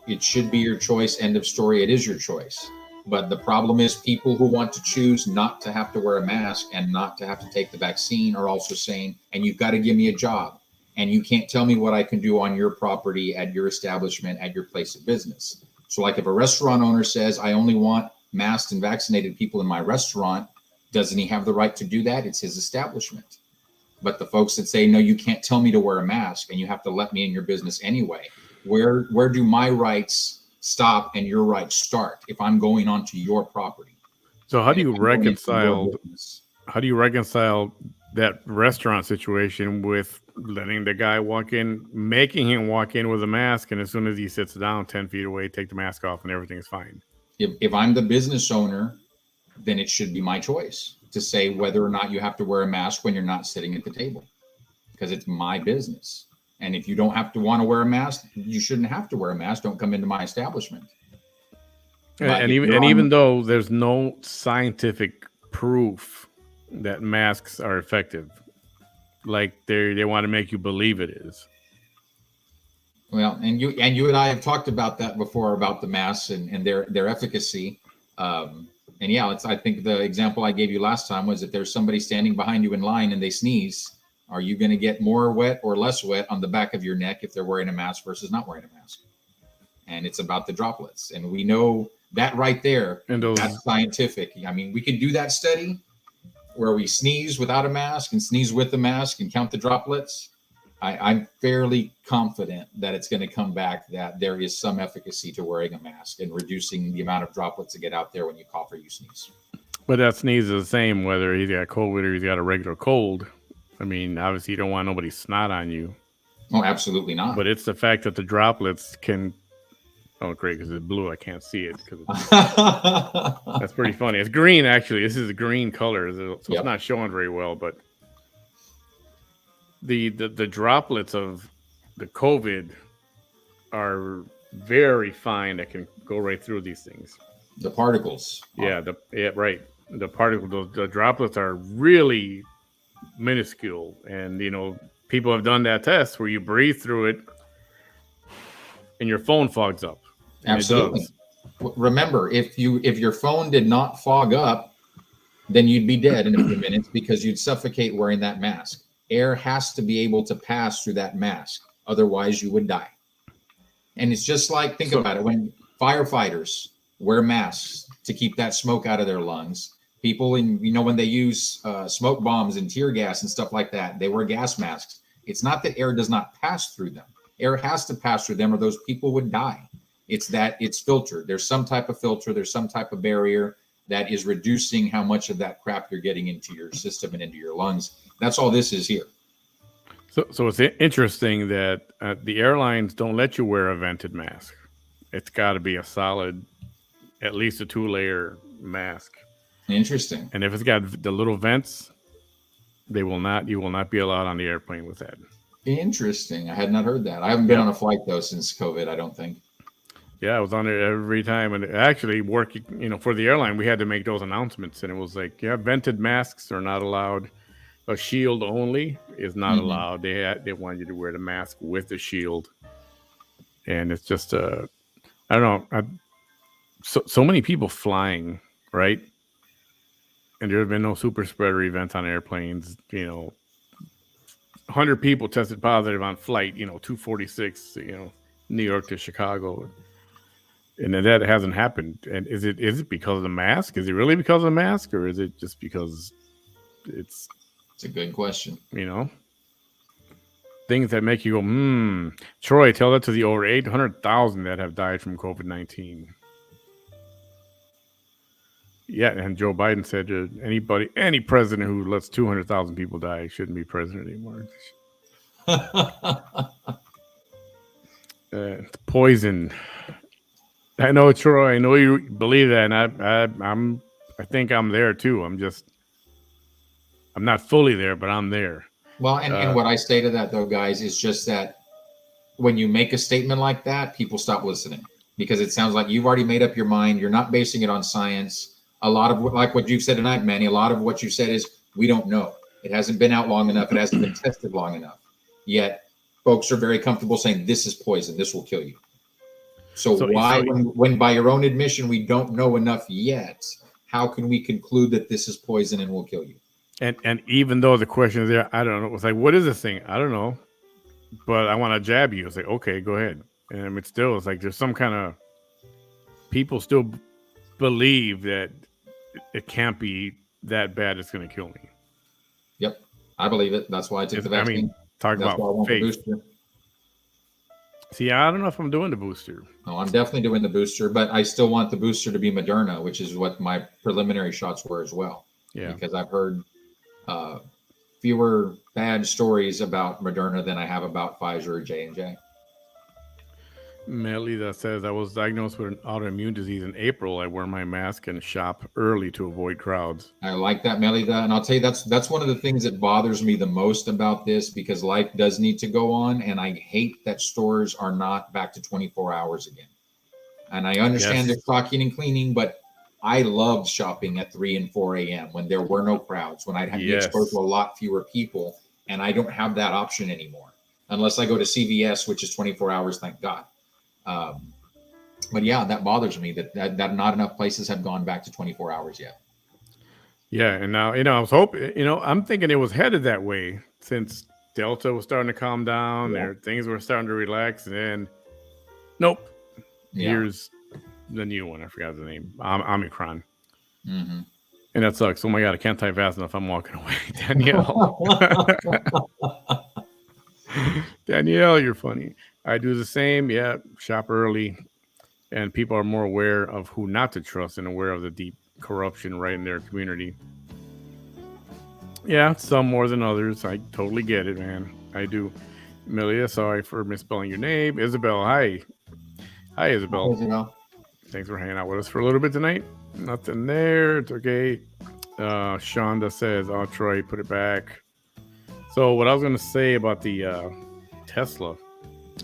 it should be your choice, end of story, it is your choice. But the problem is people who want to choose not to have to wear a mask and not to have to take the vaccine are also saying, and you've got to give me a job. And you can't tell me what I can do on your property, at your establishment, at your place of business. So like if a restaurant owner says, I only want masked and vaccinated people in my restaurant, doesn't he have the right to do that? It's his establishment. But the folks that say, no, you can't tell me to wear a mask and you have to let me in your business anyway. Where do my rights stop and your rights start if I'm going onto your property? So how do you reconcile that restaurant situation with letting the guy walk in, making him walk in with a mask, and as soon as he sits down 10 feet away, take the mask off and everything's fine? If I'm the business owner, then it should be my choice to say whether or not you have to wear a mask when you're not sitting at the table, because it's my business. And if you don't have to want to wear a mask, you shouldn't have to wear a mask. Don't come into my establishment. And even though there's no scientific proof that masks are effective, like they want to make you believe it is. Well, and you and I have talked about that before, about the masks and their efficacy. And yeah, I think the example I gave you last time was that there's somebody standing behind you in line and they sneeze. Are you going to get more wet or less wet on the back of your neck if they're wearing a mask versus not wearing a mask? And it's about the droplets. And we know that right there, that's scientific. I mean, we can do that study where we sneeze without a mask and sneeze with a mask and count the droplets. I'm fairly confident that it's going to come back that there is some efficacy to wearing a mask and reducing the amount of droplets that get out there when you cough or you sneeze. But that sneeze is the same whether he's got COVID or he's got a regular cold. I mean, obviously, you don't want nobody snot on you. Oh, absolutely not. But it's the fact that the droplets can. Oh, great, because it's blue. I can't see it. That's pretty funny. It's green, actually. This is a green color, so it's not showing very well. But the droplets of the COVID are very fine. That can go right through these things. The particles. Yeah, right. The particles, the droplets are really minuscule, and people have done that test where you breathe through it and your phone fogs up. Absolutely. Remember, if your phone did not fog up, then you'd be dead in a few minutes because you'd suffocate wearing that mask. Air has to be able to pass through that mask, otherwise you would die. And it's just like, think about it, when firefighters wear masks to keep that smoke out of their lungs. People when they use smoke bombs and tear gas and stuff like that, they wear gas masks. It's not that air does not pass through them. Air has to pass through them or those people would die. It's that it's filtered. There's some type of filter. There's some type of barrier that is reducing how much of that crap you're getting into your system and into your lungs. That's all this is here. So it's interesting that the airlines don't let you wear a vented mask. It's got to be a solid, at least a 2-layer mask. Interesting. And if it's got the little vents, you will not be allowed on the airplane with that. Interesting. I had not heard that. I haven't been on a flight though since COVID, I don't think. Yeah, I was on it every time, and actually working, for the airline, we had to make those announcements, and it was like, vented masks are not allowed. A shield only is not allowed. They want you to wear the mask with the shield, and it's just I don't know. So many people flying, right? And there have been no super spreader events on airplanes. 100 people tested positive on flight. 246. New York to Chicago. And that hasn't happened. And is it because of the mask? Is it really because of the mask, or is it just because it's a good question? Things that make you go, Troy, tell that to the over 800,000 that have died from COVID-19. Yeah, and Joe Biden said any president who lets 200,000 people die shouldn't be president anymore. Poison. I know, Troy. I know you believe that, and I think I'm there too. I'm not fully there, but I'm there. Well, and what I say to that though, guys, is just that when you make a statement like that, people stop listening because it sounds like you've already made up your mind. You're not basing it on science. A lot of like what you've said tonight, Manny. A lot of what you said is we don't know. It hasn't been out long enough. It hasn't been tested long enough. Yet, folks are very comfortable saying this is poison. This will kill you. So why, when by your own admission, we don't know enough yet, how can we conclude that this is poison and will kill you? And even though the question is there, I don't know. It's like, what is this thing? I don't know. But I want to jab you. It's like, okay, go ahead. And it's like there's some kind of people still believe that it can't be that bad. It's going to kill me. Yep. I believe it. That's why I took the vaccine. Talk about faith. See, I don't know if I'm doing the booster. No, I'm definitely doing the booster, but I still want the booster to be Moderna, which is what my preliminary shots were as well. Yeah. Because I've heard fewer bad stories about Moderna than I have about Pfizer or J&J. Melida says, I was diagnosed with an autoimmune disease in April. I wear my mask and shop early to avoid crowds. I like that, Melida, and I'll tell you that's one of the things that bothers me the most about this, because life does need to go on, and I hate that stores are not back to 24 hours again. And I understand they're stocking and cleaning, but I loved shopping at 3 and 4 a.m. when there were no crowds, when I'd be exposed to a lot fewer people, and I don't have that option anymore unless I go to CVS, which is 24 hours, thank God. But yeah, that bothers me that not enough places have gone back to 24 hours yet. Yeah, and now, I was hoping, I'm thinking it was headed that way since Delta was starting to calm down, things were starting to relax, and then, nope. Yeah. Here's the new one. I forgot the name. Omicron. Mm-hmm. And that sucks. Oh my God, I can't type fast enough. I'm walking away. Danielle. Danielle, you're funny. I do the same. Yeah, shop early. And people are more aware of who not to trust and aware of the deep corruption right in their community. Yeah, some more than others. I totally get it, man. I do. Amelia, sorry for misspelling your name. Isabel, hi. Hi, Isabel. Hi, thanks for hanging out with us for a little bit tonight. Nothing there. It's okay. Shonda says, "Oh, Troy, put it back." So what I was going to say about the Tesla,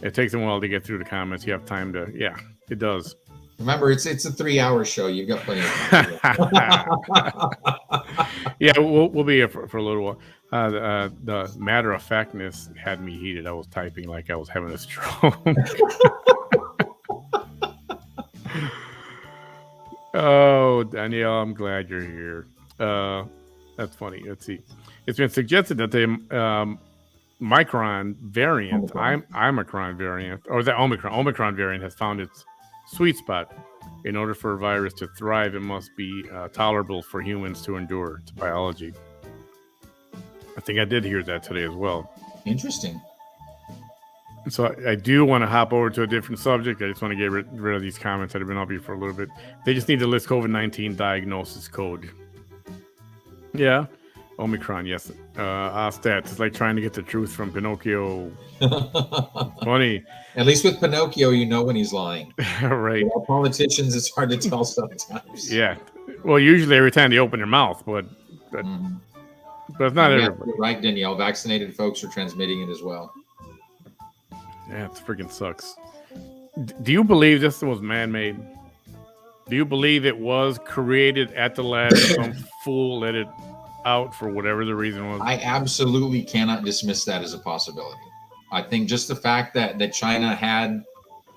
it takes a while to get through the comments. You have time to, yeah, it does. Remember, it's a 3-hour show. You've got plenty of time. Yeah, we'll be here for a little while. The matter of factness had me heated. I was typing like I was having a stroke. Oh, Danielle, I'm glad you're here. That's funny. Let's see. It's been suggested that the Omicron variant, Omicron variant, or the Omicron variant has found its sweet spot. In order for a virus to thrive, it must be tolerable for humans to endure. It's biology. I think I did hear that today as well. Interesting. So I do want to hop over to a different subject. I just want to get rid of these comments that have been up here for a little bit. They just need to list COVID-19 diagnosis code. Yeah. Omicron, yes. Stats. It's like trying to get the truth from Pinocchio. Funny. At least with Pinocchio, you know when he's lying. Right. With politicians, it's hard to tell sometimes. Yeah. Well, usually every time they open their mouth, but it's not everybody. You're right, Danielle. Vaccinated folks are transmitting it as well. Yeah, it freaking sucks. Do you believe this was man-made? Do you believe it was created at the lab and some fool let it out for whatever the reason was? I absolutely cannot dismiss that as a possibility. I think just the fact that China had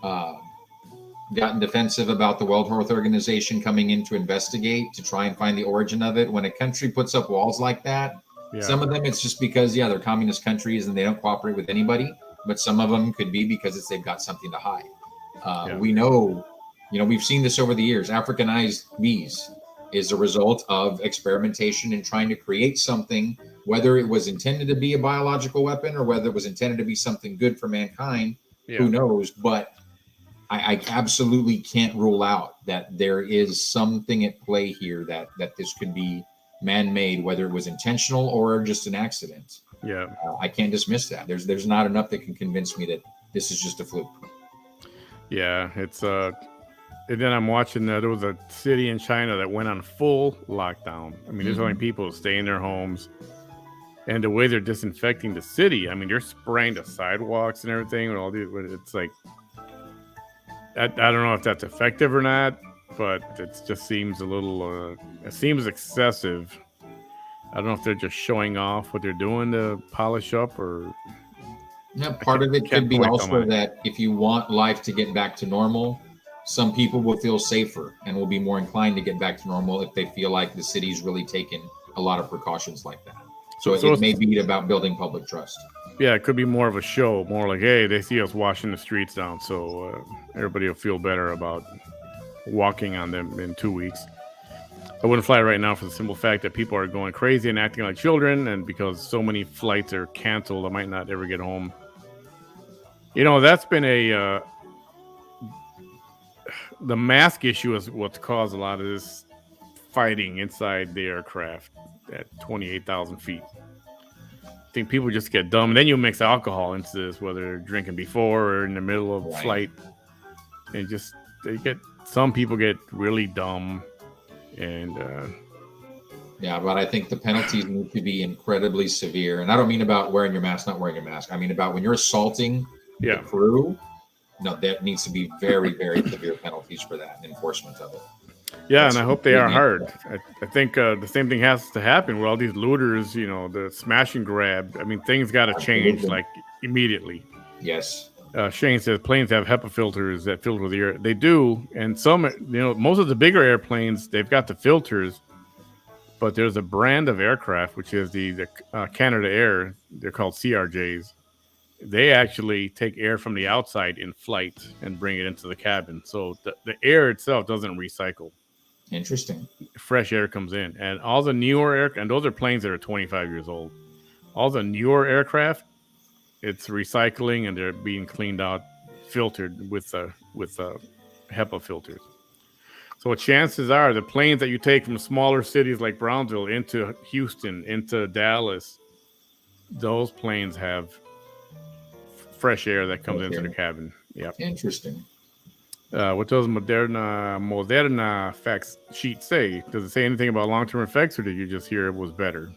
gotten defensive about the World Health Organization coming in to investigate, to try and find the origin of it. When a country puts up walls like that, some of them it's just because, they're communist countries and they don't cooperate with anybody. But some of them could be because they've got something to hide. We know, we've seen this over the years. Africanized bees is a result of experimentation and trying to create something, whether it was intended to be a biological weapon or whether it was intended to be something good for mankind. Who knows? But I absolutely can't rule out that there is something at play here that this could be man-made, whether it was intentional or just an accident. Yeah, I can't dismiss that. There's not enough that can convince me that this is just a fluke. Yeah, it's and then I'm watching that there was a city in China that went on full lockdown. I mean, there's only people stay in their homes, and the way they're disinfecting the city. I mean, they're spraying the sidewalks and everything with all these. It's like I don't know if that's effective or not, but it just seems a little. It seems excessive. I don't know if they're just showing off what they're doing to polish up, or part of it could be also that if you want life to get back to normal, some people will feel safer and will be more inclined to get back to normal if they feel like the city's really taken a lot of precautions like that. So it may be about building public trust. Yeah, it could be more of a show, more like, hey, they see us washing the streets down, so everybody will feel better about walking on them in 2 weeks. I wouldn't fly right now for the simple fact that people are going crazy and acting like children, and because so many flights are canceled, I might not ever get home. That's been the mask issue is what's caused a lot of this fighting inside the aircraft at 28,000 feet. I think people just get dumb, and then you mix alcohol into this, whether they're drinking before or in the middle of a flight. and just some people get really dumb, and Yeah, but I think the penalties need to be incredibly severe. And I don't mean about wearing your mask, not wearing your mask. I mean about when you're assaulting the yeah, crew. No, there needs to be very, very severe penalties for that and enforcement of it. yeah, and That's I hope they are completely hard. incorrect. I think the same thing has to happen with all these looters. The smash and grab. I mean, things got to change Absolutely. like immediately. Yes. Shane says planes have HEPA filters that filter the air. They do, and some, most of the bigger airplanes, they've got the filters, but there's a brand of aircraft, which is the Canada Air. They're called CRJs. They actually take air from the outside in flight and bring it into the cabin. So the air itself doesn't recycle. Interesting. Fresh air comes in. And all the newer air, and those are planes that are 25 years old. All the newer aircraft, it's recycling and they're being cleaned out, filtered with HEPA filters. So chances are the planes that you take from smaller cities like Brownsville into Houston, into Dallas, those planes have fresh air that comes into the Okay. cabin. Yep. Interesting. What does Moderna facts sheet say? Does it say anything about long-term effects, or did you just hear it was better?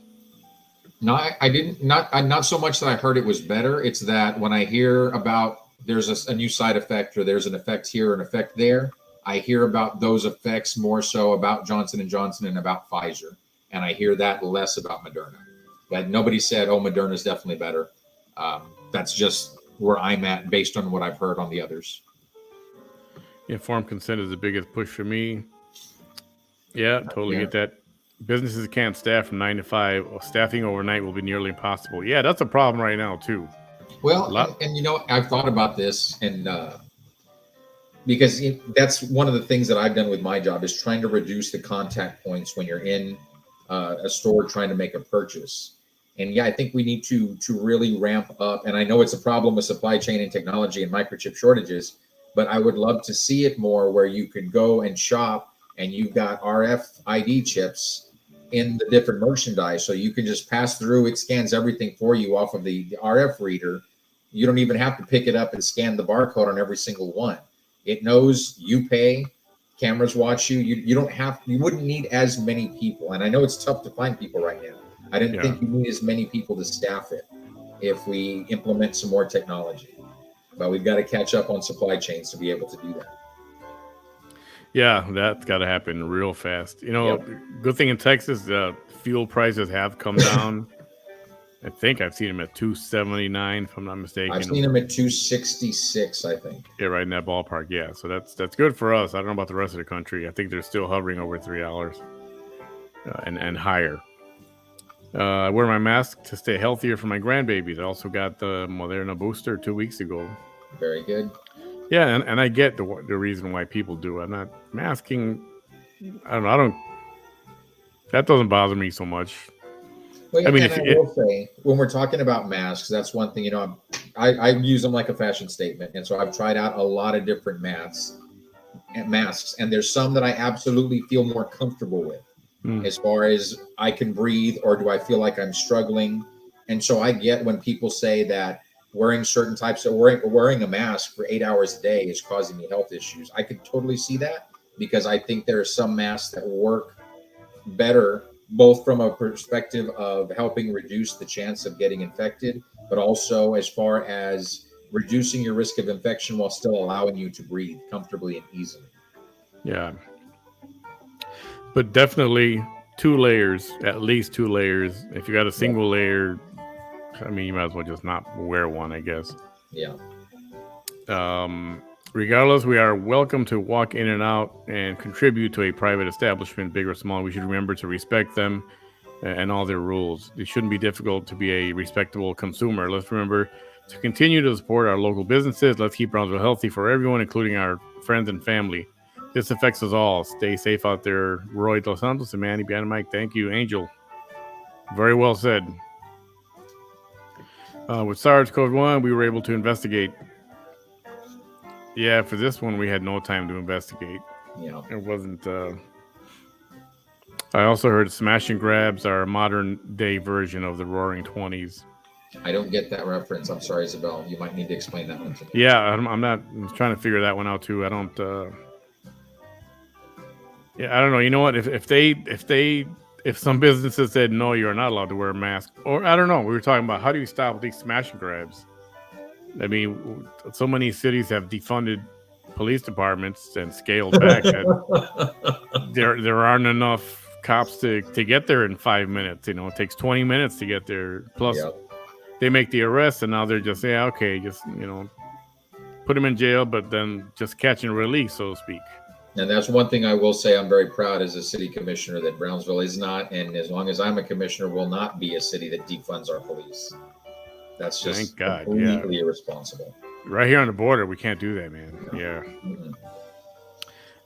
No, I didn't. Not so much that I heard it was better. It's that when I hear about there's a new side effect or there's an effect here, an effect there, I hear about those effects more so about Johnson and Johnson and about Pfizer, and I hear that less about Moderna. But nobody said, "Oh, Moderna is definitely better." That's just where I'm at based on what I've heard on the others. Informed consent is the biggest push for me. Yeah, totally Yeah. get that. Businesses can't staff from 9 to 5. Staffing overnight will be nearly impossible. Yeah, that's a problem right now too. A Well, lot. and I've thought about this, and because that's one of the things that I've done with my job is trying to reduce the contact points when you're in a store trying to make a purchase. And yeah, I think we need to really ramp up. And I know it's a problem with supply chain and technology and microchip shortages, but I would love to see it more where you can go and shop and you've got RFID chips in the different merchandise, so you can just pass through. It scans everything for you off of the RF reader. You don't even have to pick it up and scan the barcode on every single one. It knows you pay, cameras watch you. You don't have, you wouldn't need as many people. And I know it's tough to find people right now. I didn't Yeah, think you need as many people to staff it if we implement some more technology. But we've got to catch up on supply chains to be able to do that. yeah, that's got to happen real fast. Yep. Good thing in Texas, fuel prices have come down. I think I've seen them at 279, if I'm not mistaken. I've seen them at 266, I think. Yeah, right in that ballpark. Yeah, so that's good for us. I don't know about the rest of the country. I think they're still hovering over $3 and higher. I wear my mask to stay healthier for my grandbabies. I also got the Moderna booster 2 weeks ago. Very good. Yeah, and I get the reason why people do it. I'm not masking. I don't know. That doesn't bother me so much. Well, I mean, and I will say, when we're talking about masks, that's one thing, I use them like a fashion statement. And so I've tried out a lot of different masks, and there's some that I absolutely feel more comfortable with mm, as far as I can breathe or do I feel like I'm struggling. And so I get when people say that wearing certain types of wearing a mask for 8 hours a day is causing me health issues. I could totally see that because I think there are some masks that work better, both from a perspective of helping reduce the chance of getting infected, but also as far as reducing your risk of infection while still allowing you to breathe comfortably and easily. yeah, but definitely 2 layers, at least 2 layers. If you got a Yeah. single layer, I mean, you might as well just not wear one, I guess. Yeah. Regardless, we are welcome to walk in and out and contribute to a private establishment, big or small. We should remember to respect them and all their rules. It shouldn't be difficult to be a respectable consumer. Let's remember to continue to support our local businesses. Let's keep Brownsville healthy for everyone, including our friends and family. This affects us all. Stay safe out there. Roy Dos Santos and Manny behind the mic. Thank you, Angel. Very well said. With SARS-CoV-1, we were able to investigate. Yeah, for this one, we had no time to investigate. Yeah. It wasn't. I also heard smash and grabs are a modern day version of the Roaring 20s. I don't get that reference. I'm sorry, Isabel. You might need to explain that one to me. Yeah, I'm not. I'm trying to figure that one out too. I don't. Yeah, I don't know. You know what? If some businesses said no, you're not allowed to wear a mask, or I don't know. We were talking about how do you stop these smash and grabs? I mean, so many cities have defunded police departments and scaled back that there aren't enough cops to get there in 5 minutes. You know, it takes 20 minutes to get there. Plus, Yep. they make the arrest, and now they're just okay, just put them in jail, but then just catch and release, so to speak. And that's one thing I will say I'm very proud as a city commissioner that Brownsville is not, and as long as I'm a commissioner, will not be a city that defunds our police. That's just Thank God, completely irresponsible. Right here on the border, we can't do that, man. Yeah. Mm-hmm.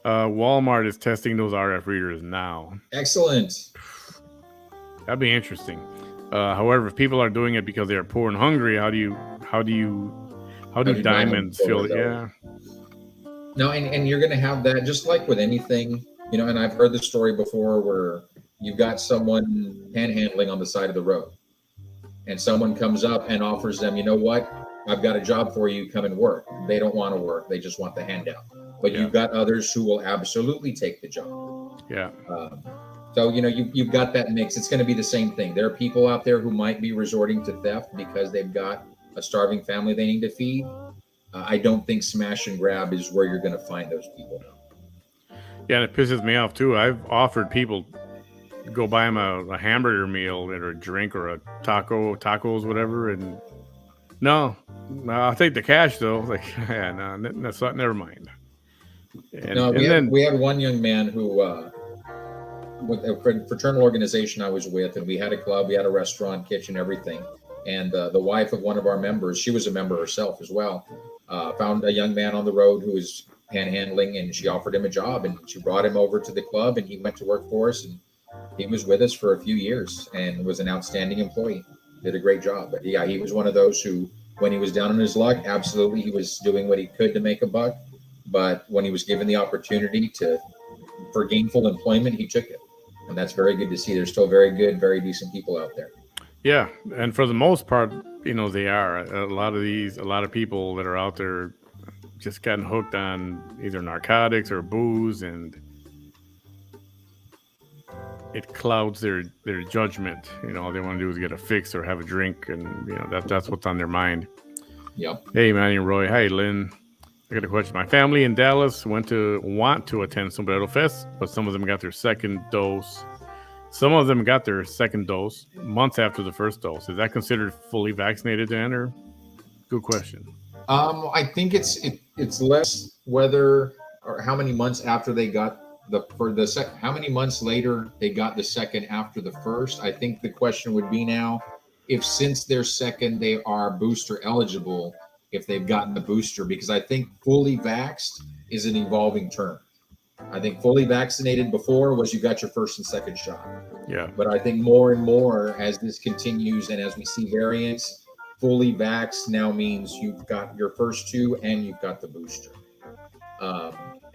Walmart is testing those RF readers now. Excellent. That'd be interesting. However, if people are doing it because they are poor and hungry, how do diamonds feel? Yeah. No, and you're going to have that just like with anything, and I've heard the story before where you've got someone panhandling on the side of the road and someone comes up and offers them, you know what, I've got a job for you, come and work. They don't want to work. They just want the handout. But you've got others who will absolutely take the job. Yeah. So, you've got that mix. It's going to be the same thing. There are people out there who might be resorting to theft because they've got a starving family they need to feed. I don't think smash and grab is where you're going to find those people. Yeah, and it pisses me off too. I've offered people go buy them a hamburger meal or a drink or a tacos, whatever, and no, I'll take the cash though. Like, yeah, no, that's not. Never mind. We had one young man who, with a fraternal organization I was with, and we had a club, we had a restaurant, kitchen, everything. And the wife of one of our members, she was a member herself as well, found a young man on the road who was panhandling, and she offered him a job, and she brought him over to the club, and he went to work for us, and he was with us for a few years and was an outstanding employee. Did a great job. But yeah, he was one of those who, when he was down on his luck, absolutely he was doing what he could to make a buck. But when he was given the opportunity for gainful employment, he took it. And that's very good to see. There's still very good, very decent people out there. Yeah, and for the most part, they are. A lot of people that are out there just gotten hooked on either narcotics or booze, and it clouds their judgment. All they want to do is get a fix or have a drink, and that's what's on their mind. Yep. Hey, Manny and Roy. Hey, Lynn. I got a question. My family in Dallas want to attend Sombrero Fest, but some of them got their second dose. Some of them got their second dose months after the first dose. Is that considered fully vaccinated to enter? Good question. I think it's less whether or how many months after they got how many months later they got the second after the first. I think the question would be now, if since their second they are booster eligible, if they've gotten the booster, because I think fully vaxxed is an evolving term. I think fully vaccinated before was you got your first and second shot. Yeah. But I think more and more as this continues and as we see variants, fully vaxxed now means you've got your first two and you've got the booster.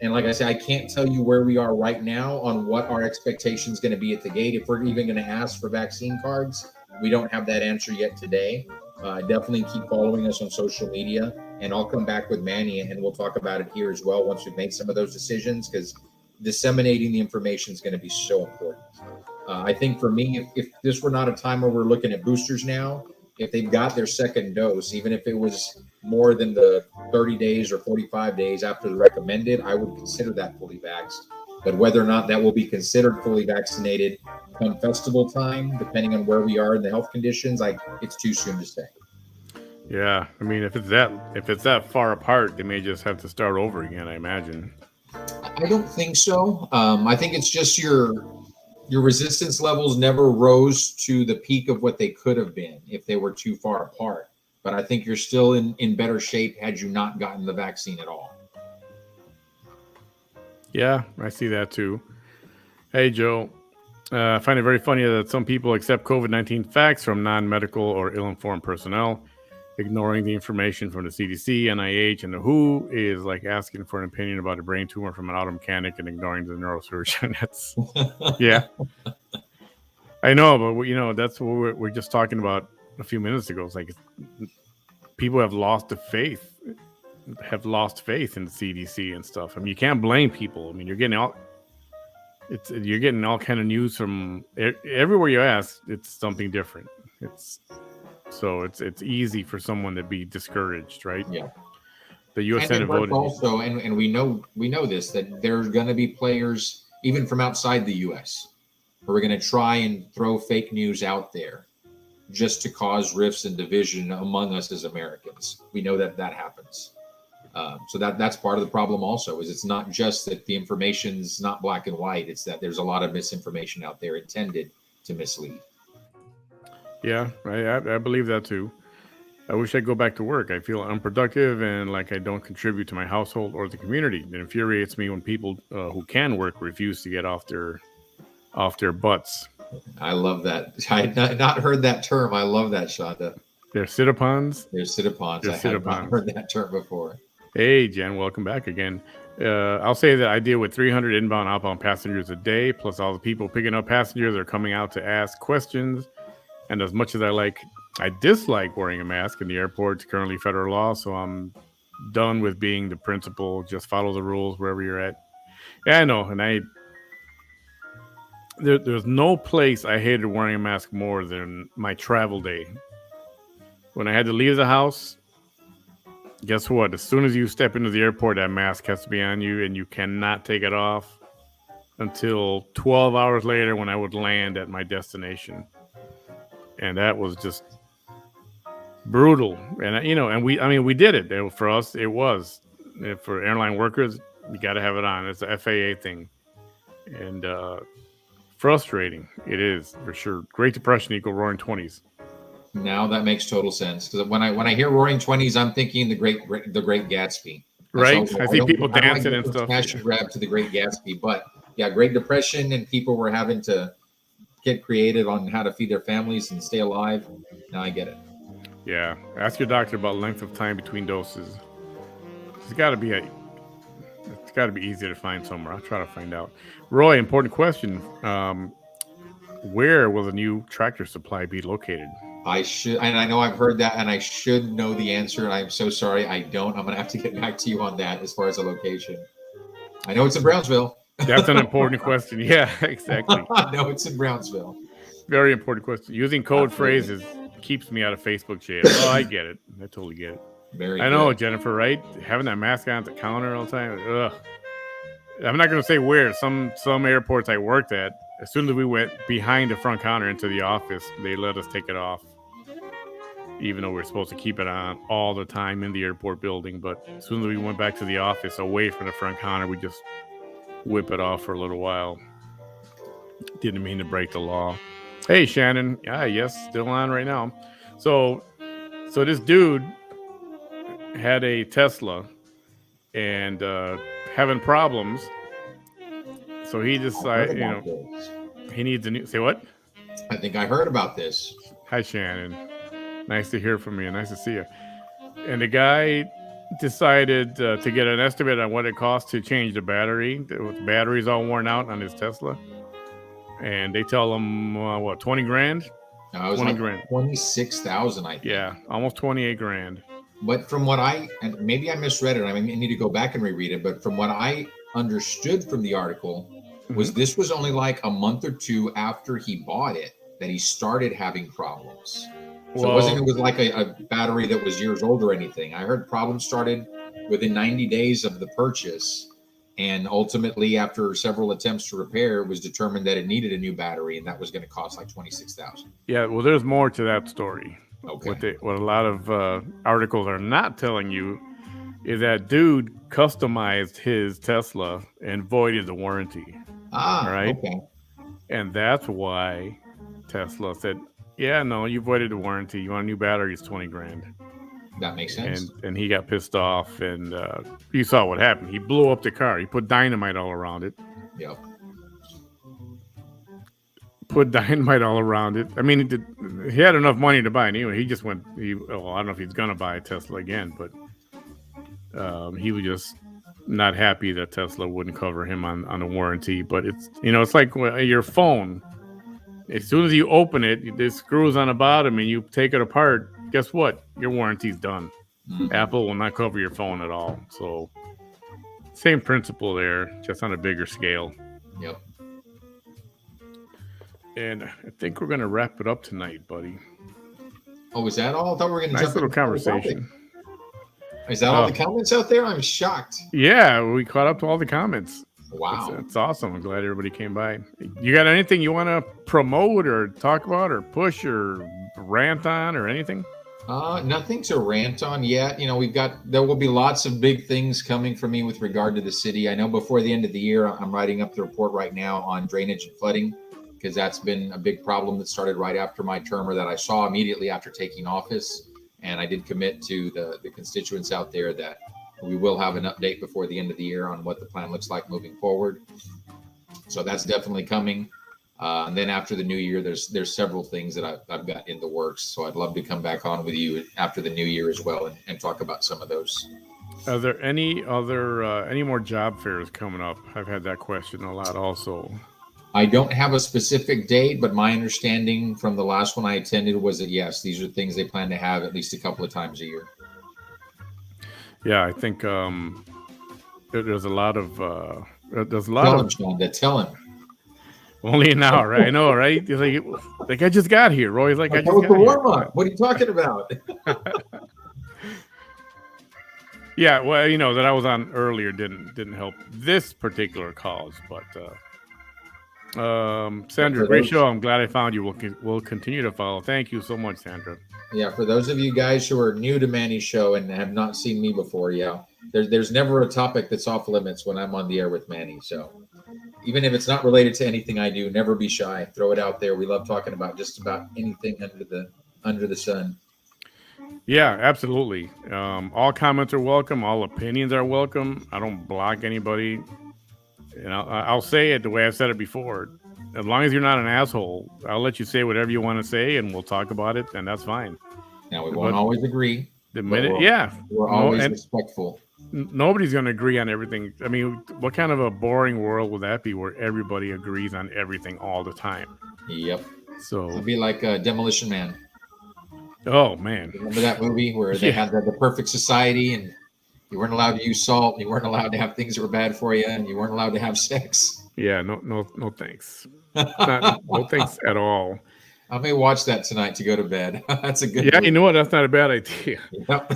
And like I said, I can't tell you where we are right now on what our expectation is going to be at the gate. If we're even going to ask for vaccine cards, we don't have that answer yet today. Definitely keep following us on social media, and I'll come back with Manny and we'll talk about it here as well once we've made some of those decisions, because disseminating the information is going to be so important. I think for me, if this were not a time where we're looking at boosters now, if they've got their second dose, even if it was more than the 30 days or 45 days after the recommended, I would consider that fully vaxxed. But whether or not that will be considered fully vaccinated come festival time, depending on where we are in the health conditions, it's too soon to say. Yeah, I mean, if it's that far apart, they may just have to start over again, I imagine. I don't think so. I think it's just your resistance levels never rose to the peak of what they could have been if they were too far apart. But I think you're still in better shape had you not gotten the vaccine at all. Yeah, I see that too. Hey, Joe. I find it very funny that some people accept COVID-19 facts from non-medical or ill-informed personnel. Ignoring the information from the CDC, NIH, and the WHO is like asking for an opinion about a brain tumor from an auto mechanic and ignoring the neurosurgeon. Yeah. I know, but that's what we're just talking about. a few minutes ago. It's like people have lost faith in the CDC and stuff. I mean, you can't blame people. I mean, you're getting all kind of news from everywhere you ask. It's something different. It's easy for someone to be discouraged, right? Yeah. The U.S. Senate voted also, and we know this, that there's going to be players even from outside the U.S. who are going to try and throw fake news out there just to cause rifts and division among us as Americans. We know that happens. So that's part of the problem also, is it's not just that the information's not black and white. It's that there's a lot of misinformation out there intended to mislead. Yeah, I believe that too. I wish I'd go back to work. I feel unproductive and like I don't contribute to my household or the community. It infuriates me when people who can work refuse to get off their butts. I love that. I had not heard that term. I love that, Shonda. They're sit-upons? They're sit-upons. I have not heard that term before. Hey, Jen, welcome back again. I'll say that I deal with 300 inbound, outbound passengers a day, plus all the people picking up passengers are coming out to ask questions. And as much as I dislike wearing a mask in the airport, it's currently federal law, so I'm done with being the principal. Just follow the rules wherever you're at. Yeah, I know. And there's no place I hated wearing a mask more than my travel day. When I had to leave the house, guess what? As soon as you step into the airport, that mask has to be on you, and you cannot take it off until 12 hours later when I would land at my destination. And that was just brutal. And we did it. For us, it was. For airline workers, you got to have it on. It's a FAA thing. And frustrating. It is, for sure. Great Depression equal Roaring 20s. Now that makes total sense. Because when I hear Roaring 20s, I'm thinking the Great Gatsby. Right? I see people dancing and stuff. Smash and grab to the Great Gatsby. But yeah, Great Depression, and people were having to get creative on how to feed their families and stay alive. Now I get it. Yeah. Ask your doctor about length of time between doses. It's got to be easy to find somewhere. I'll try to find out. Roy, important question. Where will the new tractor supply be located? I know I've heard that, and I should know the answer, and I'm so sorry I don't. I'm going to have to get back to you on that as far as the location. I know it's in Brownsville. That's an important question. Yeah, exactly. No, it's in Brownsville. Very important question. Using code phrases keeps me out of Facebook jail. Oh, I get it. I totally get it. I know, Jennifer, right? Having that mask on at the counter all the time. Ugh. I'm not going to say where. Some airports I worked at, as soon as we went behind the front counter into the office, they let us take it off. Even though we're supposed to keep it on all the time in the airport building. But as soon as we went back to the office away from the front counter, we just whip it off for a little while. Didn't mean to break the law. Hey, Shannon. Yes, still on right now. So this dude had a Tesla and having problems. So he decided, he needs a new. Say what? I think I heard about this. Hi, Shannon. Nice to hear from you. Nice to see you. And the guy decided to get an estimate on what it costs to change the battery. The battery's all worn out on his Tesla. And they tell him, 20 grand? No, it was 20 grand. 26,000, I think. Yeah, almost 28 grand. But from what and maybe I misread it. I need to go back and reread it. But from what I understood from the article, this was only like a month or two after he bought it that he started having problems. So it was like a battery that was years old or anything. I heard problems started within 90 days of the purchase. And ultimately, after several attempts to repair, it was determined that it needed a new battery, and that was going to cost like $26,000. Yeah, well, there's more to that story. Okay. What a lot of articles are not telling you is that dude customized his Tesla and voided the warranty. Right? Okay. And that's why Tesla said, yeah, no, you voided the warranty. You want a new battery, it's 20 grand. That makes sense. And he got pissed off, and you saw what happened. He blew up the car. He put dynamite all around it. Yep. Put dynamite all around it. I mean, he had enough money to buy it anyway. He just went. I don't know if he's gonna buy a Tesla again, but he was just not happy that Tesla wouldn't cover him on a warranty. But it's like your phone. as soon as you open it, the screws on the bottom, and you take it apart. Guess what? Your warranty's done. Mm-hmm. Apple will not cover your phone at all. So, same principle there, just on a bigger scale. Yep. And I think we're gonna wrap it up tonight, buddy. Oh, is that all? I thought we were gonna nice little conversation. Is that all the comments out there? I'm shocked. Yeah, we caught up to all the comments. Wow. It's awesome. I'm glad everybody came by. You got anything you want to promote or talk about or push or rant on or anything? Nothing to rant on yet. There will be lots of big things coming from me with regard to the city. I know before the end of the year, I'm writing up the report right now on drainage and flooding, because that's been a big problem that started right after my term, or that I saw immediately after taking office. And I did commit to the constituents out there that we will have an update before the end of the year on what the plan looks like moving forward. So that's definitely coming. And then after the new year, there's several things that I've got in the works. So I'd love to come back on with you after the new year as well and talk about some of those. Are there any more job fairs coming up? I've had that question a lot also. I don't have a specific date, but my understanding from the last one I attended was that, yes, these are things they plan to have at least a couple of times a year. Yeah, I think there's a lot of Tell him. Only an hour, right? I know, right? He's like I just got here. Roy's like, I just got here. Warm-up. What are you talking about? Yeah, well, that I was on earlier didn't help this particular cause, but Sandra, great show. I'm glad I found you. We'll continue to follow. Thank you so much, Sandra. Yeah, for those of you guys who are new to Manny's show and have not seen me before, there's never a topic that's off limits when I'm on the air with Manny. So even if it's not related to anything I do, never be shy. Throw it out there. We love talking about just about anything under the sun. Yeah, absolutely. All comments are welcome. All opinions are welcome. I don't block anybody. I'll say it the way I've said it before. As long as you're not an asshole, I'll let you say whatever you want to say, and we'll talk about it, and that's fine. Now, we won't always agree. We're always respectful. Nobody's going to agree on everything. I mean, what kind of a boring world would that be where everybody agrees on everything all the time? Yep. So it'd be like Demolition Man. Oh, man. Remember that movie where they had the perfect society, and you weren't allowed to use salt, and you weren't allowed to have things that were bad for you, and you weren't allowed to have sex? Yeah, no thanks. No thanks at all. I may watch that tonight to go to bed. That's a good Yeah, movie. You know what? That's not a bad idea. Yep.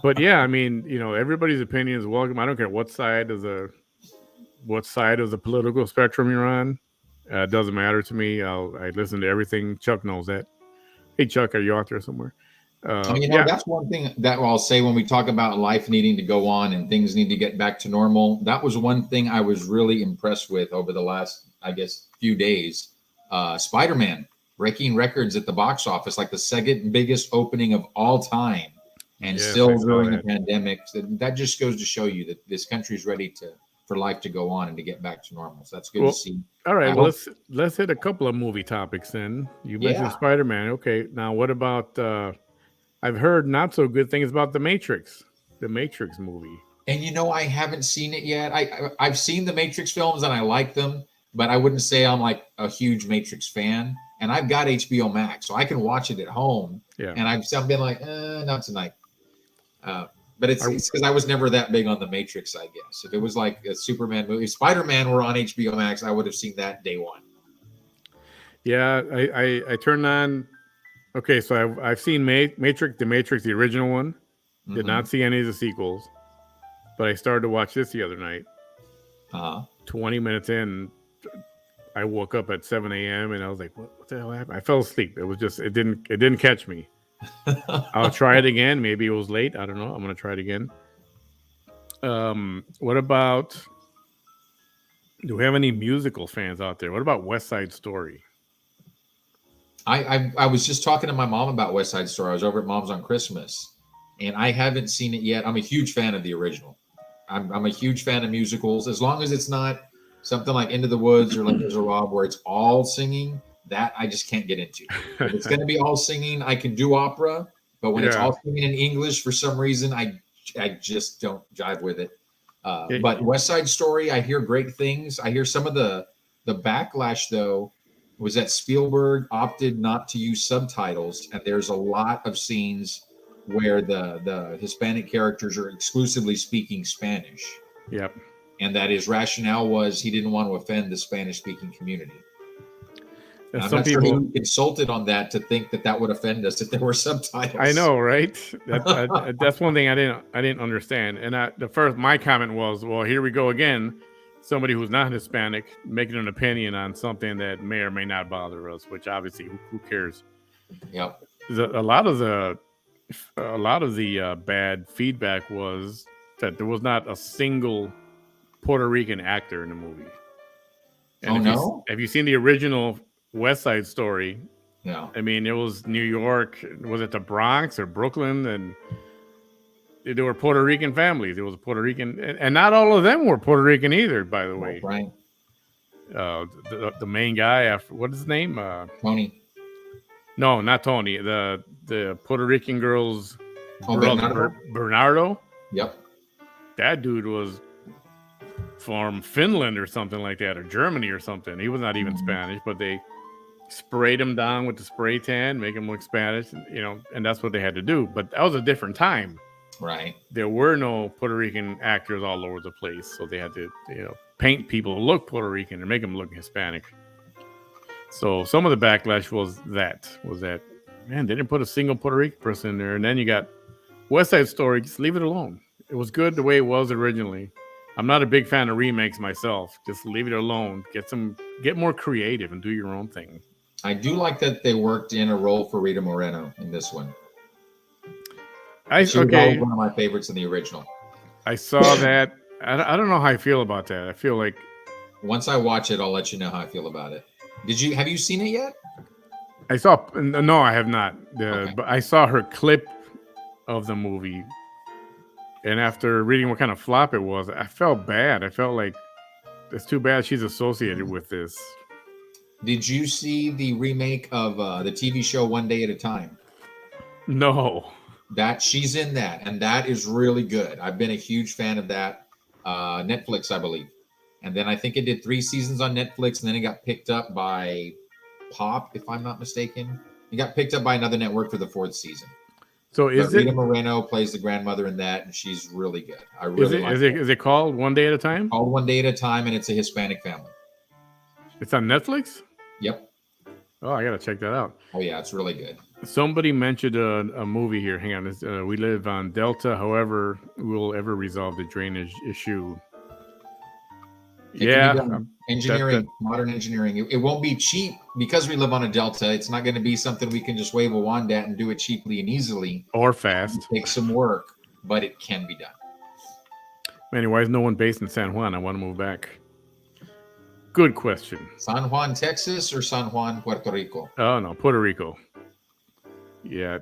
But yeah, I mean, everybody's opinion is welcome. I don't care what side of the political spectrum you're on. It doesn't matter to me. I listen to everything. Chuck knows that. Hey, Chuck, are you out there somewhere? That's one thing that I'll say when we talk about life needing to go on and things need to get back to normal. That was one thing I was really impressed with over the last, I guess, few days. Spider-Man breaking records at the box office, like the second biggest opening of all time, and still during the pandemic. So that just goes to show you that this country is ready for life to go on and to get back to normal. So that's good to see. All right, let's hit a couple of movie topics then. You mentioned Spider-Man. Okay, now what about? I've heard not so good things about the Matrix movie. And I haven't seen it yet. I've seen the Matrix films and I like them, but I wouldn't say I'm like a huge Matrix fan. And I've got HBO Max, so I can watch it at home. Yeah. And I've been like, not tonight. But it's because I was never that big on the Matrix, I guess. If it was like a Superman movie, if Spider-Man were on HBO Max, I would have seen that day one. Yeah, I turned on. Okay, so I've seen Matrix, the original one. Did not see any of the sequels, but I started to watch this the other night. 20 minutes in, I woke up at 7 a.m. and I was like, "What the hell happened?" I fell asleep. It was just it didn't catch me. I'll try it again. Maybe it was late. I don't know. I'm gonna try it again. What about? Do we have any musical fans out there? What about West Side Story? I was just talking to my mom about West Side Story. I was over at Mom's on Christmas, and I haven't seen it yet. I'm a huge fan of the original. I'm a huge fan of musicals. As long as it's not something like Into the Woods or like There's a Rob where it's all singing, that I just can't get into. If it's going to be all singing, I can do opera, but when it's all singing in English, for some reason, I just don't jive with it. But West Side Story, I hear great things. I hear some of the backlash, though, was that Spielberg opted not to use subtitles, and there's a lot of scenes where the Hispanic characters are exclusively speaking Spanish. Yep. And that his rationale was he didn't want to offend the Spanish-speaking community. And I'm Some not people sure he consulted on that to think that would offend us if there were subtitles. I know, right? That's one thing I didn't understand. And my comment was, well, here we go again. Somebody who's not Hispanic making an opinion on something that may or may not bother us, which obviously who cares? Yep. A lot of the bad feedback was that there was not a single Puerto Rican actor in the movie. And have you seen the original West Side Story? No. I mean, it was New York. Was it the Bronx or Brooklyn? And there were Puerto Rican families. There was a Puerto Rican, and not all of them were Puerto Rican either, by the way. Right. The main guy, what is his name? Tony. No, not Tony. The Puerto Rican girl's brother, Bernardo. Yep. That dude was from Finland or something like that, or Germany or something. He was not even Spanish, but they sprayed him down with the spray tan, make him look Spanish, and that's what they had to do. But that was a different time. Right. There were no Puerto Rican actors all over the place, so they had to, paint people who look Puerto Rican and make them look Hispanic. So some of the backlash was that, man, they didn't put a single Puerto Rican person in there. And then you got West Side Story, just leave it alone. It was good the way it was originally. I'm not a big fan of remakes myself. Just leave it alone. Get more creative and do your own thing. I do like that they worked in a role for Rita Moreno in this one. She was one of my favorites in the original. I saw that. I don't know how I feel about that. I feel like once I watch it, I'll let you know how I feel about it. Have you seen it yet? No, I have not. Okay. But I saw her clip of the movie, and after reading what kind of flop it was, I felt bad. I felt like it's too bad she's associated with this. Did you see the remake of the TV show One Day at a Time? No. That she's in that, and that is really good. I've been a huge fan of that. Netflix, I believe. And then I think it did 3 seasons on Netflix, and then it got picked up by Pop, if I'm not mistaken. It got picked up by another network for the 4th season. So Rita Moreno plays the grandmother in that, and she's really good. I really like it. Is it called One Day at a Time? Called One Day at a Time, and it's a Hispanic family. It's on Netflix? Yep. Oh, I gotta check that out. Oh yeah, it's really good. Somebody mentioned a movie here. Hang on. We live on Delta. However, we'll ever resolve the drainage issue. Engineering, modern engineering. It won't be cheap because we live on a Delta. It's not going to be something we can just wave a wand at and do it cheaply and easily. Or fast. It takes some work, but it can be done. Manny, why is no one based in San Juan? I want to move back. Good question. San Juan, Texas, or San Juan, Puerto Rico? Oh, no, Puerto Rico. Yeah,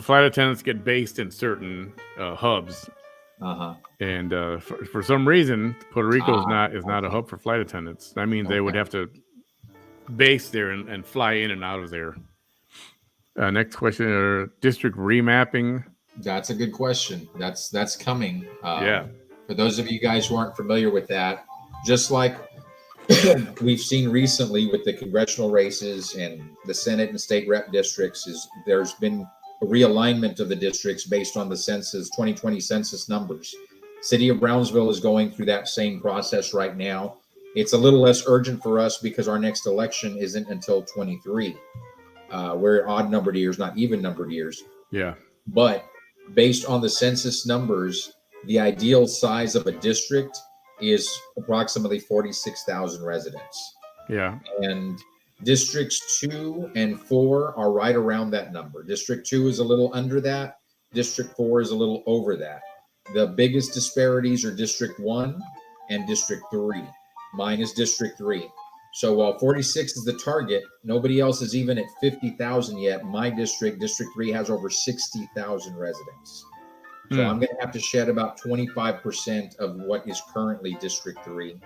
flight attendants get based in certain hubs. Uh-huh. And for some reason, Puerto Rico is not a hub for flight attendants. That means they would have to base there and fly in and out of there. Next question: district remapping. That's a good question. That's coming. Yeah. For those of you guys who aren't familiar with that, just like we've seen recently with the congressional races and the Senate and state rep districts, there's been a realignment of the districts based on the 2020 census numbers. City of Brownsville is going through that same process right now. It's a little less urgent for us because our next election isn't until 23. We're odd numbered years, not even numbered years. Yeah. But based on the census numbers, the ideal size of a district is approximately 46,000 residents. Yeah. And districts 2 and 4 are right around that number. District 2 is a little under that. District 4 is a little over that. The biggest disparities are District 1 and District 3. Mine is District 3. So while 46 is the target, nobody else is even at 50,000 yet. My district, District 3, has over 60,000 residents. So I'm going to have to shed about 25% of what is currently District 3.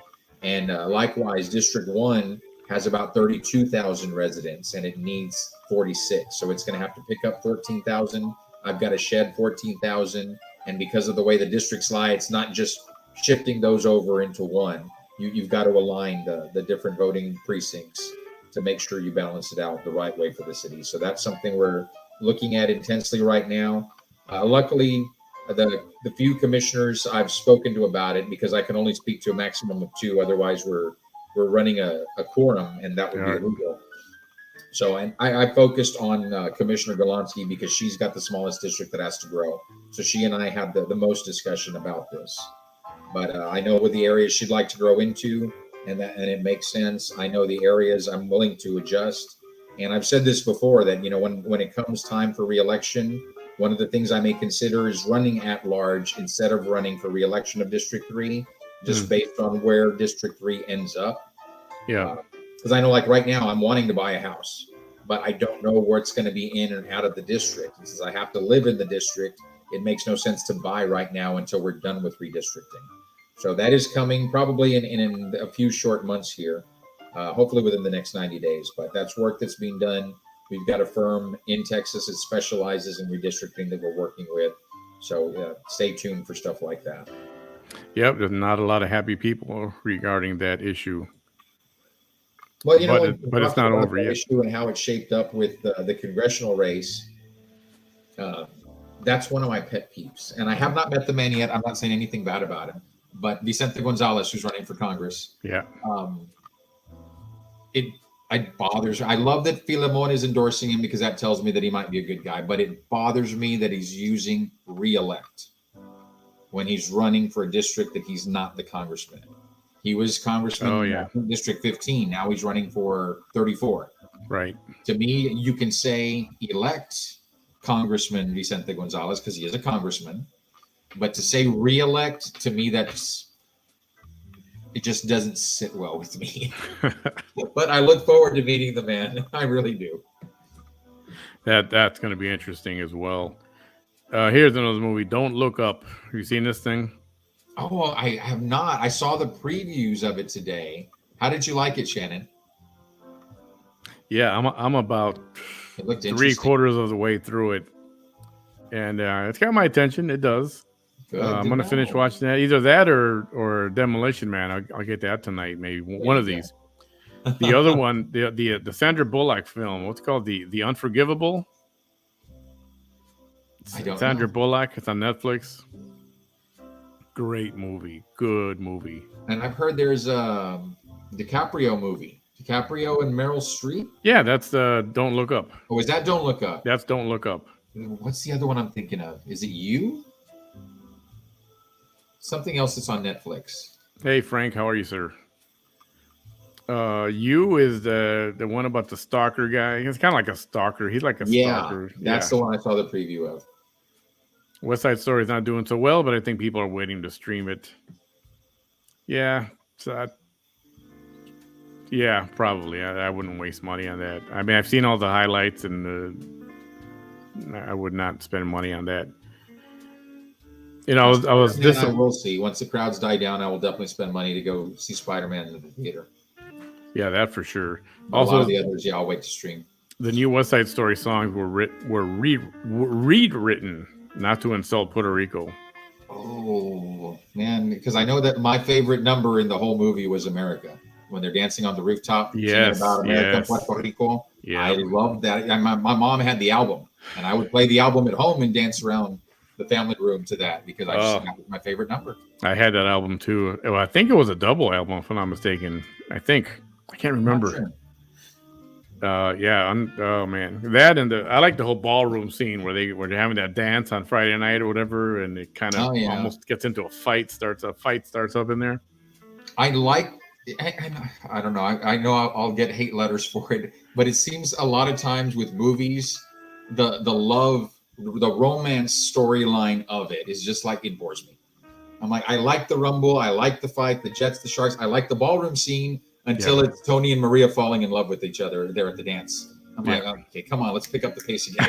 And likewise, District 1 has about 32,000 residents, and it needs 46. So it's going to have to pick up 14,000. I've got to shed 14,000. And because of the way the districts lie, it's not just shifting those over into one. You've got to align the different voting precincts to make sure you balance it out the right way for the city. So that's something we're looking at intensely right now. Luckily, the few commissioners I've spoken to about it, because I can only speak to a maximum of 2, otherwise we're running a quorum, and that would be illegal. So, and I focused on Commissioner Galansky because she's got the smallest district that has to grow. So she and I had the most discussion about this. But I know what the areas she'd like to grow into, and it makes sense. I know the areas I'm willing to adjust. And I've said this before, that when it comes time for re-election, one of the things I may consider is running at large instead of running for re-election of District 3, just based on where District 3 ends up. Yeah. Because I know, like right now, I'm wanting to buy a house, but I don't know where it's going to be in and out of the district. And since I have to live in the district, it makes no sense to buy right now until we're done with redistricting. So that is coming probably in a few short months here, hopefully within the next 90 days. But that's work that's being done. We've got a firm in Texas that specializes in redistricting that we're working with. So stay tuned for stuff like that. Yep, there's not a lot of happy people regarding that issue. Well, but it's not over yet. Issue and how it shaped up with the congressional race. That's one of my pet peeves, and I have not met the man yet. I'm not saying anything bad about him, but Vicente Gonzalez, who's running for Congress. Yeah. It bothers me. I love that Filemon is endorsing him because that tells me that he might be a good guy, but it bothers me that he's using re-elect when he's running for a district that he's not the congressman. He was congressman in District 15. Now he's running for 34. Right. To me, you can say elect Congressman Vicente Gonzalez because he is a congressman. But to say re-elect, to me, it just doesn't sit well with me. But I look forward to meeting the man. I really do. That's going to be interesting as well. Here's another movie, Don't Look Up. Have you seen this thing? Oh, I have not. I saw the previews of it today. How did you like it, Shannon? Yeah, I'm about 3/4 of the way through it, and it's got my attention. It does. I'm gonna finish watching that. Either that or Demolition Man. I'll get that tonight. Maybe one of these. The other one, the Sandra Bullock film. What's it called? The Unforgivable. I don't Sandra know. Bullock. It's on Netflix. Great movie. Good movie. And I've heard there's a DiCaprio movie. DiCaprio and Meryl Streep? Yeah, that's Don't Look Up. Oh, is that Don't Look Up? That's Don't Look Up. What's the other one I'm thinking of? Is it You? Something else that's on Netflix. Hey, Frank. How are you, sir? You is the one about the stalker guy. It's kind of like a stalker. He's like a stalker. That's the one I saw the preview of. West Side Story is not doing so well, but I think people are waiting to stream it. Yeah, probably. I wouldn't waste money on that. I mean, I've seen all the highlights, and I would not spend money on that. I will see. Once the crowds die down, I will definitely spend money to go see Spider-Man in the theater. Yeah, that for sure. But also, a lot of the others, I'll wait to stream. The new West Side Story songs were rewritten. Not to insult Puerto Rico. Oh, man. Because I know that my favorite number in the whole movie was America. When they're dancing on the rooftop. Yes. About America, Puerto Rico. Yeah. I loved that. My mom had the album. And I would play the album at home and dance around the family room to that. Because that was my favorite number. I had that album too. Well, I think it was a double album, if I'm not mistaken. I can't remember. Sure. Oh man, that and I like the whole ballroom scene where they're having that dance on Friday night or whatever, and it kind of almost gets into a fight. Starts up in there. I don't know. I know I'll get hate letters for it, but it seems a lot of times with movies, the love, the romance storyline of it is just like it bores me. I'm like, I like the rumble, I like the fight, the Jets, the Sharks, I like the ballroom scene. Until it's Tony and Maria falling in love with each other there at the dance. I'm like, okay, come on, let's pick up the pace again.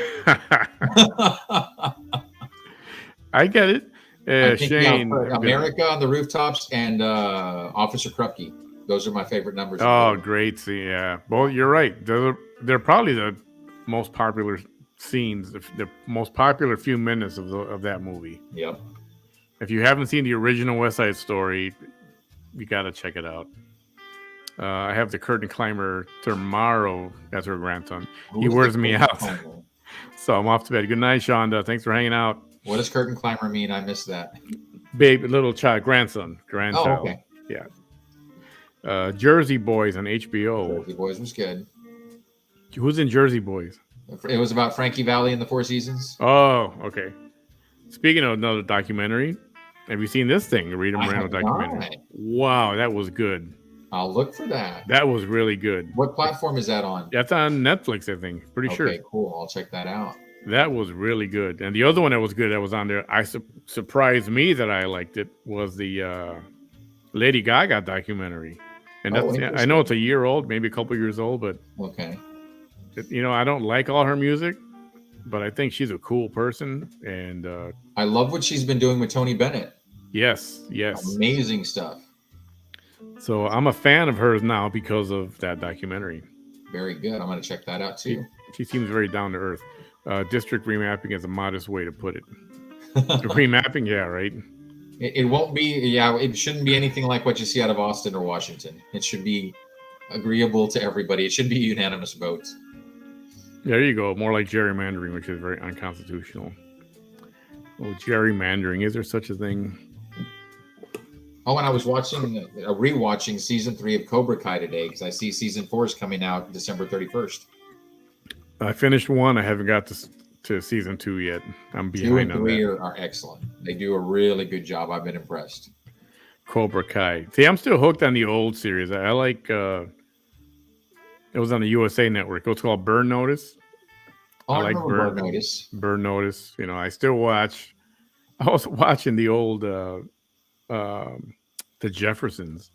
I get it. I think, Shane. America on the rooftops and Officer Krupke. Those are my favorite numbers. Oh, great. Yeah. Well, you're right. They're probably the most popular scenes, the most popular few minutes of that movie. Yep. If you haven't seen the original West Side Story, you got to check it out. I have the curtain climber tomorrow. That's her grandson. Who He is wears the me curtain out. climber? So I'm off to bed. Good night, Shonda. Thanks for hanging out. What does curtain climber mean? I missed that. Baby, little child, Oh, grandchild. okay. Yeah. Jersey Boys on HBO. Jersey Boys was good. Who's in Jersey Boys? It was about Frankie Valli and the Four Seasons. Oh, okay. Speaking of another documentary, have you seen this thing, the Rita I Moreno have documentary? not. Wow, that was good. I'll look for that. That was really good. What platform is that on? That's on Netflix, I think. Pretty sure. Okay, cool. I'll check that out. That was really good. And the other one that was good that was on there, surprised me that I liked it, was the Lady Gaga documentary. And that's, I know it's a year old, maybe a couple years old, but okay. I don't like all her music, but I think she's a cool person. And I love what she's been doing with Tony Bennett. Yes. Amazing stuff. So I'm a fan of hers now because of that documentary. Very good. I'm going to check that out too. She seems very down to earth. District remapping is a modest way to put it. Remapping, yeah, right? It won't be, it shouldn't be anything like what you see out of Austin or Washington. It should be agreeable to everybody. It should be unanimous votes. There you go. More like gerrymandering, which is very unconstitutional. Oh, gerrymandering. Is there such a thing? Oh, and I was rewatching season 3 of Cobra Kai today because I see season 4 is coming out December 31st. I finished 1. I haven't got to season 2 yet. I'm behind 2 and 3 are excellent. They do a really good job. I've been impressed. Cobra Kai. See, I'm still hooked on the old series. I like. It was on the USA Network. It was called Burn Notice. I like Burn Notice. Burn Notice. I still watch. I was watching the old the Jeffersons.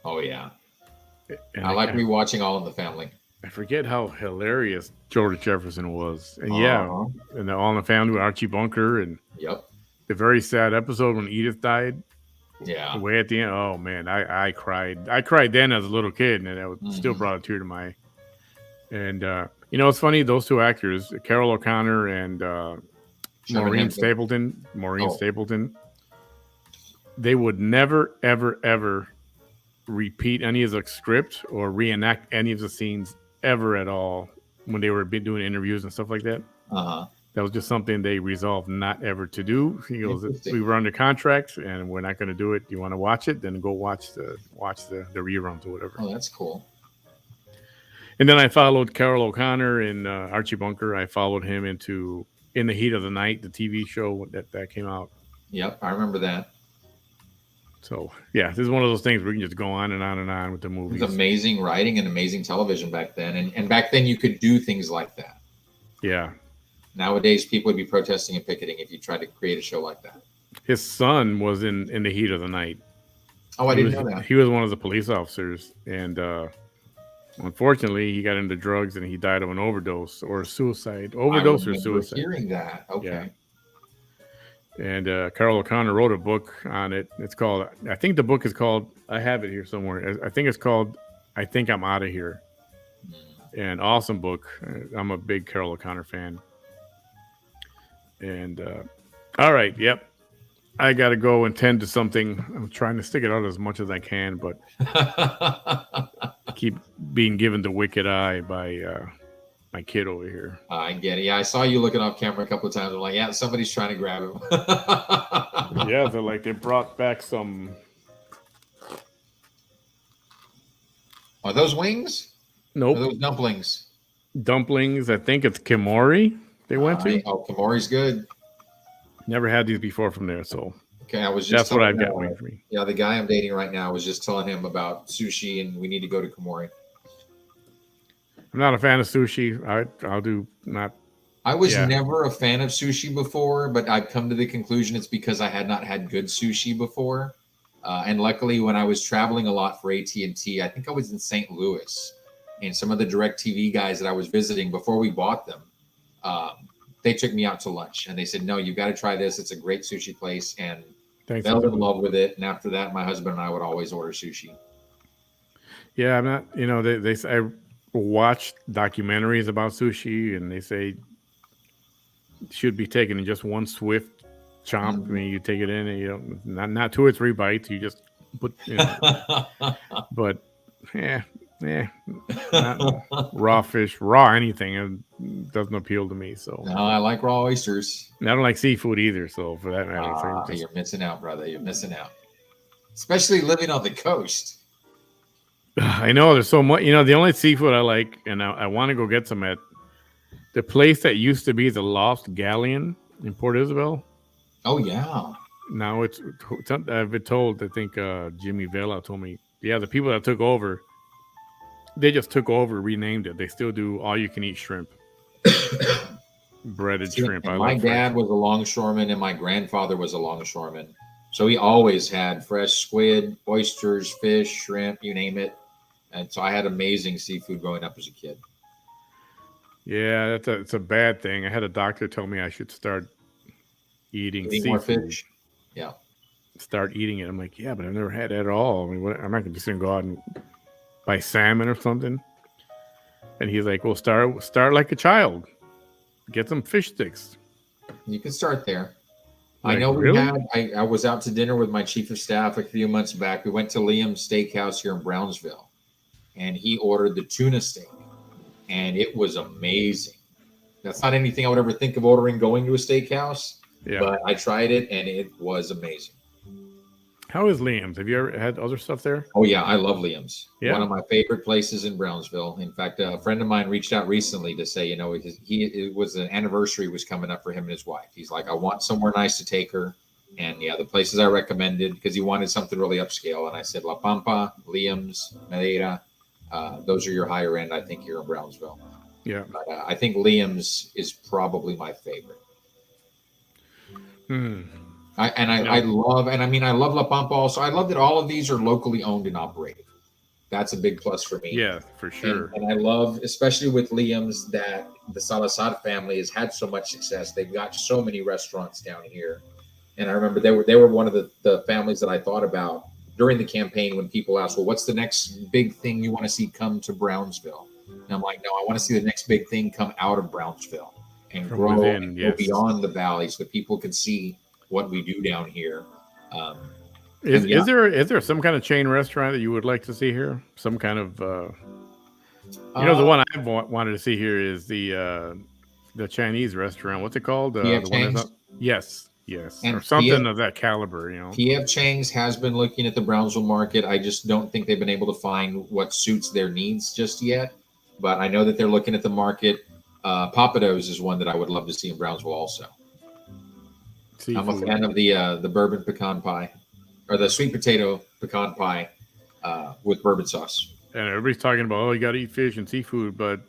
Oh yeah. And I like rewatching All in the Family. I forget how hilarious George Jefferson was. And and All in the Family with Archie Bunker and the very sad episode when Edith died. Yeah. Way at the end. Oh man, I cried. I cried then as a little kid, and that still brought a tear to my eye. And it's funny, those two actors, Carol O'Connor and Maureen Stapleton, they would never, ever, ever repeat any of the script or reenact any of the scenes ever at all when they were doing interviews and stuff like that. That was just something they resolved not ever to do. He goes, we were under contract and we're not going to do it. You want to watch it? Then go watch the reruns or whatever. Oh, that's cool. And then I followed Carol O'Connor and Archie Bunker. I followed him into In the Heat of the Night, the TV show that came out. Yep, I remember that. So, yeah, this is one of those things where you can just go on and on and on with the movies. It was amazing writing and amazing television back then. And back then you could do things like that. Yeah. Nowadays, people would be protesting and picketing if you tried to create a show like that. His son was in the Heat of the Night. Oh, I didn't know that. He was one of the police officers. And unfortunately, he got into drugs and he died of an overdose or suicide. Overdose or suicide. Hearing that. Okay. Yeah. And Carol O'Connor wrote a book on it. It's called, I think the book is called, I have it here somewhere. I think it's called, I Think I'm Out of Here. And awesome book. I'm a big Carol O'Connor fan. And all right. Yep. I got to go and tend to something. I'm trying to stick it out as much as I can, but I keep being given the wicked eye by my kid over here. I get it. Yeah, I saw you looking off camera a couple of times. I'm like, yeah, somebody's trying to grab him. Yeah, they brought back some. Are those wings? Nope. Are those dumplings? Dumplings. I think it's Kimori they went to. Oh, Kimori's good. Never had these before from there, so. Okay, I was just. That's what I've got waiting for me. Yeah, the guy I'm dating right now was just telling him about sushi, and we need to go to Kimori. I'm not a fan of sushi. I'll do not. I was never a fan of sushi before, but I've come to the conclusion it's because I had not had good sushi before. And luckily, when I was traveling a lot for AT&T, I think I was in St. Louis, and some of the DirecTV guys that I was visiting before we bought them, they took me out to lunch, and they said, "No, you got to try this. It's a great sushi place," and fell in love with it. And after that, my husband and I would always order sushi. Yeah, I'm not. They say I watched documentaries about sushi, and they say it should be taken in just one swift chomp. I mean, you take it in, and not 2 or 3 bites. You just put. But Yeah, yeah. Not raw fish, raw anything. It doesn't appeal to me. So No, I like raw oysters. I don't like seafood either. So for that matter, so just, You're missing out, brother. You're missing out. Especially living on the coast. I know there's so much. The only seafood I like, and I want to go get some at the place that used to be the Lost Galleon in Port Isabel. Oh yeah. Now I've been told. I think Jimmy Vela told me. Yeah, the people that took over, they just took over, renamed it. They still do all you can eat shrimp, breaded shrimp. And my dad was a longshoreman, and my grandfather was a longshoreman. So he always had fresh squid, oysters, fish, shrimp, you name it. And so I had amazing seafood growing up as a kid. Yeah, it's a bad thing. I had a doctor tell me I should start eating seafood. More fish. Yeah. Start eating it. I'm like, yeah, but I've never had it at all. I mean, I'm not just gonna go out and buy salmon or something. And he's like, well, start like a child. Get some fish sticks. You can start there. Like, I know really? I was out to dinner with my chief of staff a few months back. We went to Liam's Steakhouse here in Brownsville, and he ordered the tuna steak, and it was amazing. That's not anything I would ever think of ordering going to a steakhouse, but I tried it, and it was amazing. How is Liam's? Have you ever had other stuff there? Oh, yeah. I love Liam's. Yeah. One of my favorite places in Brownsville. In fact, a friend of mine reached out recently to say, it was an anniversary was coming up for him and his wife. He's like, I want somewhere nice to take her. And yeah, the places I recommended, because he wanted something really upscale. And I said, La Pampa, Liam's, Madeira. Those are your higher end, I think, here in Brownsville. Yeah. But I think Liam's is probably my favorite. I love La Pampa also. I love that all of these are locally owned and operated. That's a big plus for me. Yeah, for sure. And I love, especially with Liam's, that the Salazar family has had so much success. They've got so many restaurants down here. And I remember they were one of the families that I thought about during the campaign when people asked, well, what's the next big thing you want to see come to Brownsville? And I'm like, no, I want to see the next big thing come out of Brownsville and grow within, go beyond the valley so that people can see what we do down here. Is there some kind of chain restaurant that you would like to see here? Some kind of the one I wanted to see here is the Chinese restaurant. What's it called? The one yes, and or something of that caliber. P.F. Chang's has been looking at the Brownsville market. I just don't think they've been able to find what suits their needs just yet. But I know that they're looking at the market. Papados is one that I would love to see in Brownsville also. Seafood. I'm a fan of the bourbon pecan pie, or the sweet potato pecan pie with bourbon sauce. And everybody's talking about, you got to eat fish and seafood. But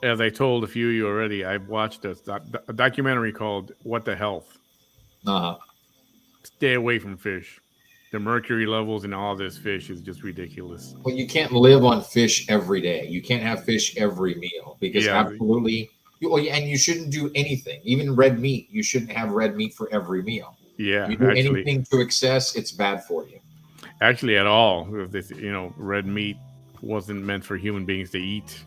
as I told a few of you already, I've watched a documentary called What the Health. Stay away from fish. The mercury levels in all this fish is just ridiculous. Well, you can't live on fish every day. You can't have fish every meal because absolutely... And you shouldn't do anything, even red meat. You shouldn't have red meat for every meal. Yeah, you do anything to excess, it's bad for you. Actually, at all, red meat wasn't meant for human beings to eat.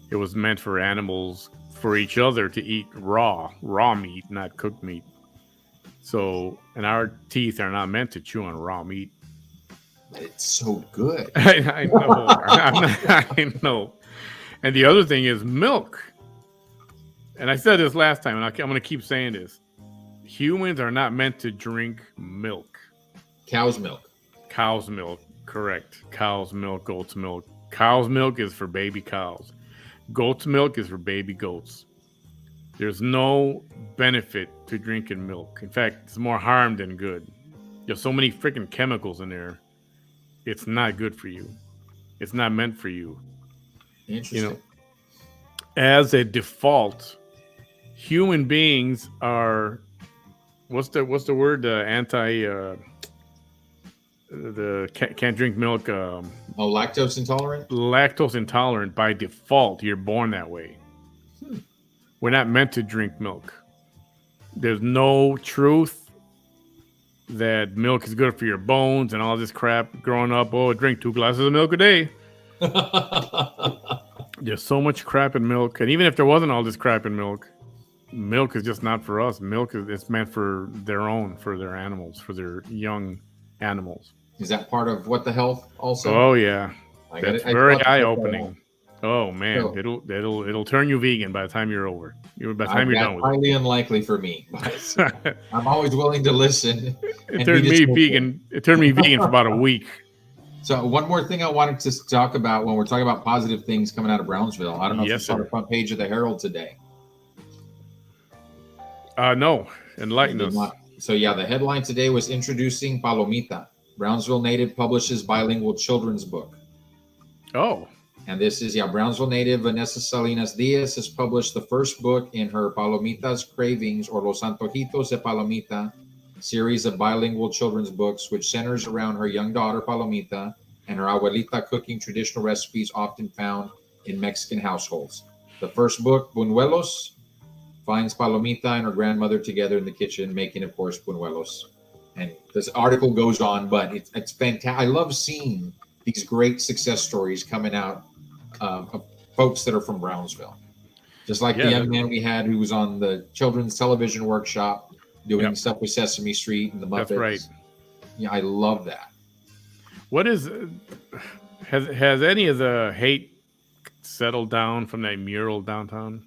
It was meant for animals, for each other to eat raw meat, not cooked meat. So, and our teeth are not meant to chew on raw meat. But it's so good. I know. I know. And the other thing is milk. And I said this last time, and I'm going to keep saying this. Humans are not meant to drink milk. Cow's milk. Cow's milk, correct. Cow's milk, goat's milk. Cow's milk is for baby cows. Goat's milk is for baby goats. There's no benefit to drinking milk. In fact, it's more harm than good. There's so many freaking chemicals in there. It's not good for you. It's not meant for you. Interesting. As a default, human beings are what's the word? Can't drink milk. Lactose intolerant. Lactose intolerant by default. You're born that way. We're not meant to drink milk. There's no truth that milk is good for your bones and all this crap. Growing up, drink 2 glasses of milk a day. There's so much crap in milk, and even if there wasn't all this crap in milk is just not for us. Milk is meant for their animals, for their young animals. Is that part of What the Health also? Oh yeah, That's very eye opening. Oh man, So, it'll turn you vegan by the time you're over. By the time you're done with highly unlikely for me, but it. I'm always willing to listen. It turned me vegan. It turned me vegan for about a week. So one more thing I wanted to talk about when we're talking about positive things coming out of Brownsville. I don't know if you saw the front page of the Herald today. No, enlighten us. So yeah, the headline today was introducing Palomita. Brownsville native publishes bilingual children's book. Oh. And this is, Brownsville native Vanessa Salinas Diaz has published the first book in her Palomitas Cravings or Los Antojitos de Palomita series of bilingual children's books, which centers around her young daughter Palomita and her abuelita cooking traditional recipes often found in Mexican households. The first book, Buñuelos, finds Palomita and her grandmother together in the kitchen making, of course, buñuelos. And this article goes on, but it's fantastic. I love seeing these great success stories coming out of folks that are from Brownsville. Just like the young man we had who was on the children's television workshop doing stuff with Sesame Street and the Muppets. That's right. Yeah, I love that. What is has any of the hate settled down from that mural downtown?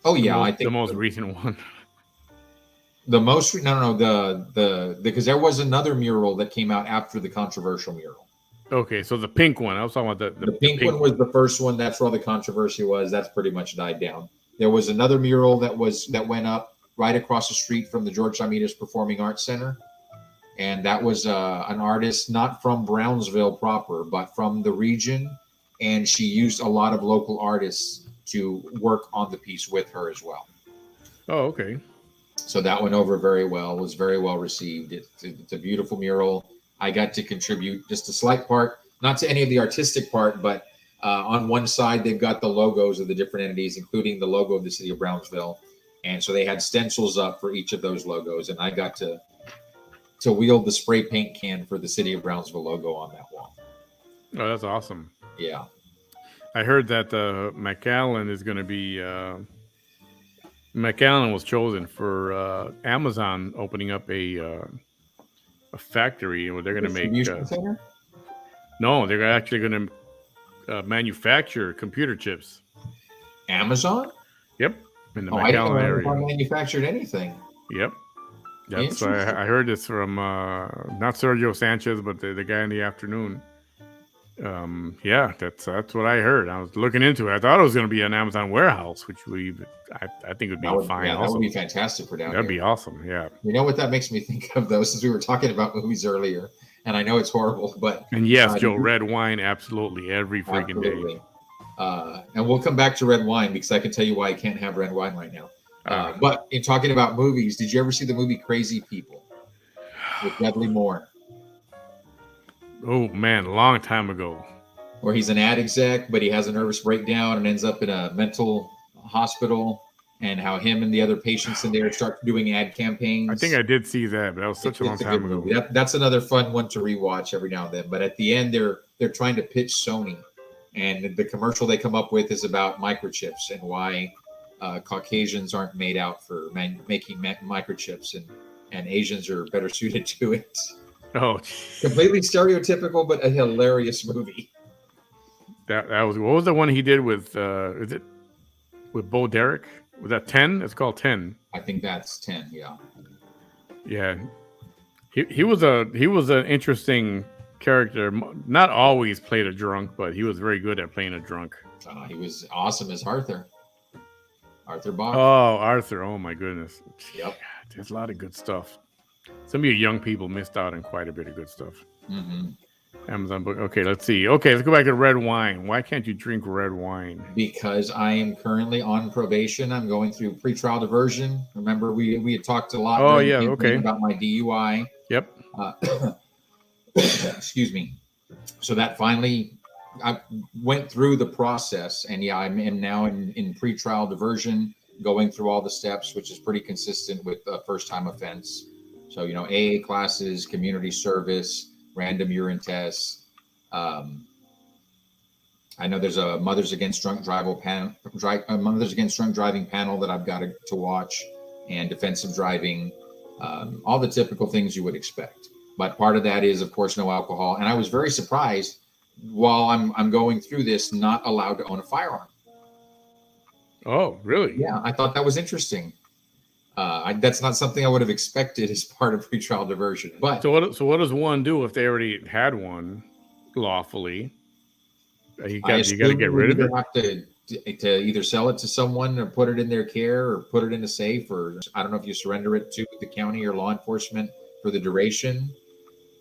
Oh yeah, I think the most recent one. The most because there was another mural that came out after the controversial mural. Okay, so the pink one. I was talking about the pink one was the first one. That's where all the controversy was. That's pretty much died down. There was another mural that went up right across the street from the George Ramirez Performing Arts Center, and that was an artist not from Brownsville proper, but from the region, and she used a lot of local artists to work on the piece with her as well. Oh, okay. So that went over very well. Was very well received. It's a beautiful mural. I got to contribute just a slight part, not to any of the artistic part, but on one side, they've got the logos of the different entities, including the logo of the city of Brownsville. And so they had stencils up for each of those logos. And I got to wield the spray paint can for the city of Brownsville logo on that wall. Oh, that's awesome. Yeah. I heard that McAllen is going to be... McAllen was chosen for Amazon opening up a factory where they're going to make. Center? No, they're actually going to manufacture computer chips. Amazon? Yep, in the McAllen area. I manufactured anything. Yep, that's I heard this from not Sergio Sanchez, but the guy in the afternoon. Yeah, that's what I heard. I was looking into it. I thought it was going to be an Amazon warehouse, which I think would be fine. Yeah, that would be fantastic for down here. That'd be awesome. Yeah. You know what that makes me think of though, since we were talking about movies earlier, and I know it's horrible, but yes, Joe, red wine, absolutely every freaking day. And we'll come back to red wine because I can tell you why I can't have red wine right now. But in talking about movies, did you ever see the movie Crazy People with Dudley Moore? Oh man, a long time ago. Where he's an ad exec, but he has a nervous breakdown and ends up in a mental hospital, and how him and the other patients in there start doing ad campaigns. I think I did see that, but that was such a long time ago. That's another fun one to rewatch every now and then. But at the end, they're trying to pitch Sony, and the commercial they come up with is about microchips and why Caucasians aren't made out for making microchips, and Asians are better suited to it. Oh, completely stereotypical, but a hilarious movie. That was, what was the one he did with is it with Bo Derek? Was that 10? It's called 10. I think that's 10. Yeah. Yeah. He was an interesting character. Not always played a drunk, but he was very good at playing a drunk. He was awesome as Arthur Bach. Oh, Arthur. Oh my goodness. Yep. God, there's a lot of good stuff. Some of you young people missed out on quite a bit of good stuff. Mm-hmm. Amazon book. Okay, let's see. Okay, let's go back to red wine. Why can't you drink red wine? Because I am currently on probation. I'm going through pretrial diversion. Remember, we had talked a lot. Oh yeah, okay. About my DUI. Yep. Excuse me. So that finally, I went through the process, and yeah, I'm now in pretrial diversion, going through all the steps, which is pretty consistent with a first-time offense. So, AA classes, community service, random urine tests. I know there's a Mothers Against Drunk Driving panel that I've got to watch, and defensive driving, all the typical things you would expect. But part of that is, of course, no alcohol. And I was very surprised while I'm going through this, not allowed to own a firearm. Oh, really? Yeah, I thought that was interesting. That's not something I would have expected as part of pretrial diversion. But so what does one do if they already had one lawfully? You I got to assume get you would rid of either it. have to either sell it to someone or put it in their care or put it in a safe, or I don't know if you surrender it to the county or law enforcement for the duration.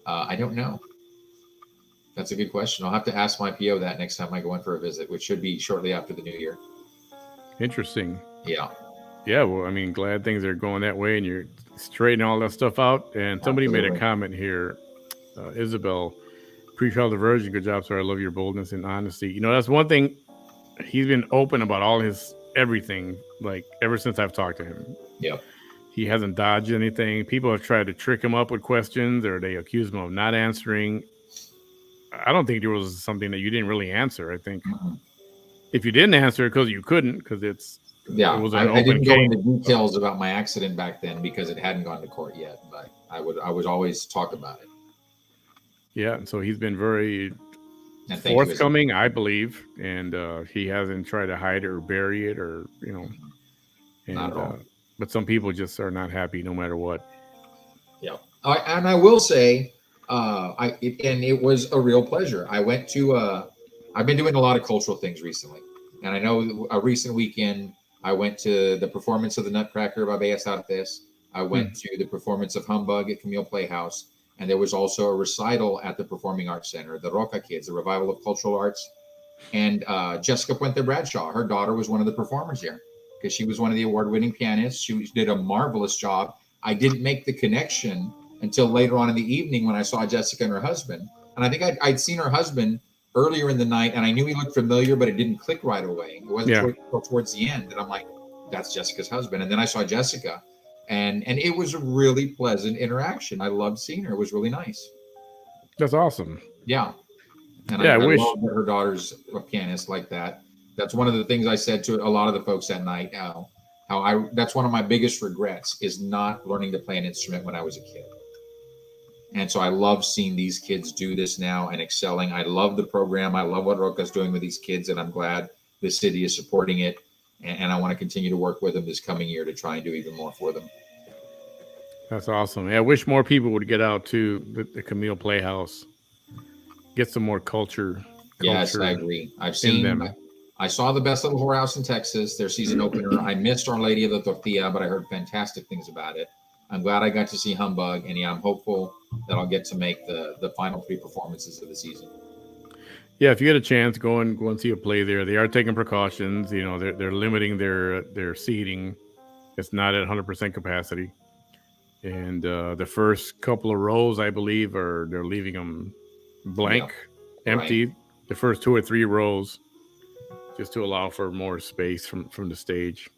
I don't know. That's a good question. I'll have to ask my PO that next time I go in for a visit, which should be shortly after the new year. Interesting. Yeah. Yeah, well, I mean, glad things are going that way and you're straightening all that stuff out. And somebody made a Absolutely. comment here, Isabel, pretrial diversion, good job, sir. I love your boldness and honesty. You know, that's one thing. He's been open about all his everything, like ever since I've talked to him. Yep. He hasn't dodged anything. People have tried to trick him up with questions or they accuse him of not answering. I don't think there was something that you didn't really answer. I think if you didn't answer it because you couldn't, because it was an I open didn't go case. into details about my accident back then because it hadn't gone to court yet, but I would always talk about it. Yeah, and so he's been very And forthcoming, I believe, and he hasn't tried to hide it or bury it, or Not at all. But some people just are not happy no matter what. Yeah, and I will say, it was a real pleasure. I went to. I've been doing a lot of cultural things recently, and I know a recent weekend I went to the performance of the Nutcracker by Bellas Artes. I went to the performance of Humbug at Camille Playhouse. And there was also a recital at the Performing Arts Center, the Roca Kids, the Revival of Cultural Arts. And Jessica Puente Bradshaw, her daughter, was one of the performers there because she was one of the award-winning pianists. She did a marvelous job. I didn't make the connection until later on in the evening when I saw Jessica and her husband. And I think I'd seen her husband earlier in the night, and I knew he looked familiar, but it didn't click right away. It wasn't towards the end. And I'm like, that's Jessica's husband. And then I saw Jessica. And it was a really pleasant interaction. I loved seeing her. It was really nice. That's awesome. Yeah. And I wish love that her daughter's a pianist like that. That's one of the things I said to a lot of the folks that night. That's one of my biggest regrets is not learning to play an instrument when I was a kid. And so I love seeing these kids do this now and excelling. I love the program. I love what Roca's doing with these kids, and I'm glad the city is supporting it. And I want to continue to work with them this coming year to try and do even more for them. That's awesome. Yeah, I wish more people would get out to the Camille Playhouse, get some more culture. Yes, I agree. I've seen them. I saw the Best Little Whorehouse in Texas, their season opener. I missed Our Lady of the Tortilla, but I heard fantastic things about it. I'm glad I got to see Humbug, and I'm hopeful that I'll get to make the final 3 performances of the season. Yeah, if you get a chance, go and see a play there. They are taking precautions. You know, they're limiting their seating. It's not at 100% capacity. And the first couple of rows, I believe, they're leaving them blank, empty. Right. The first 2 or 3 rows, just to allow for more space from the stage.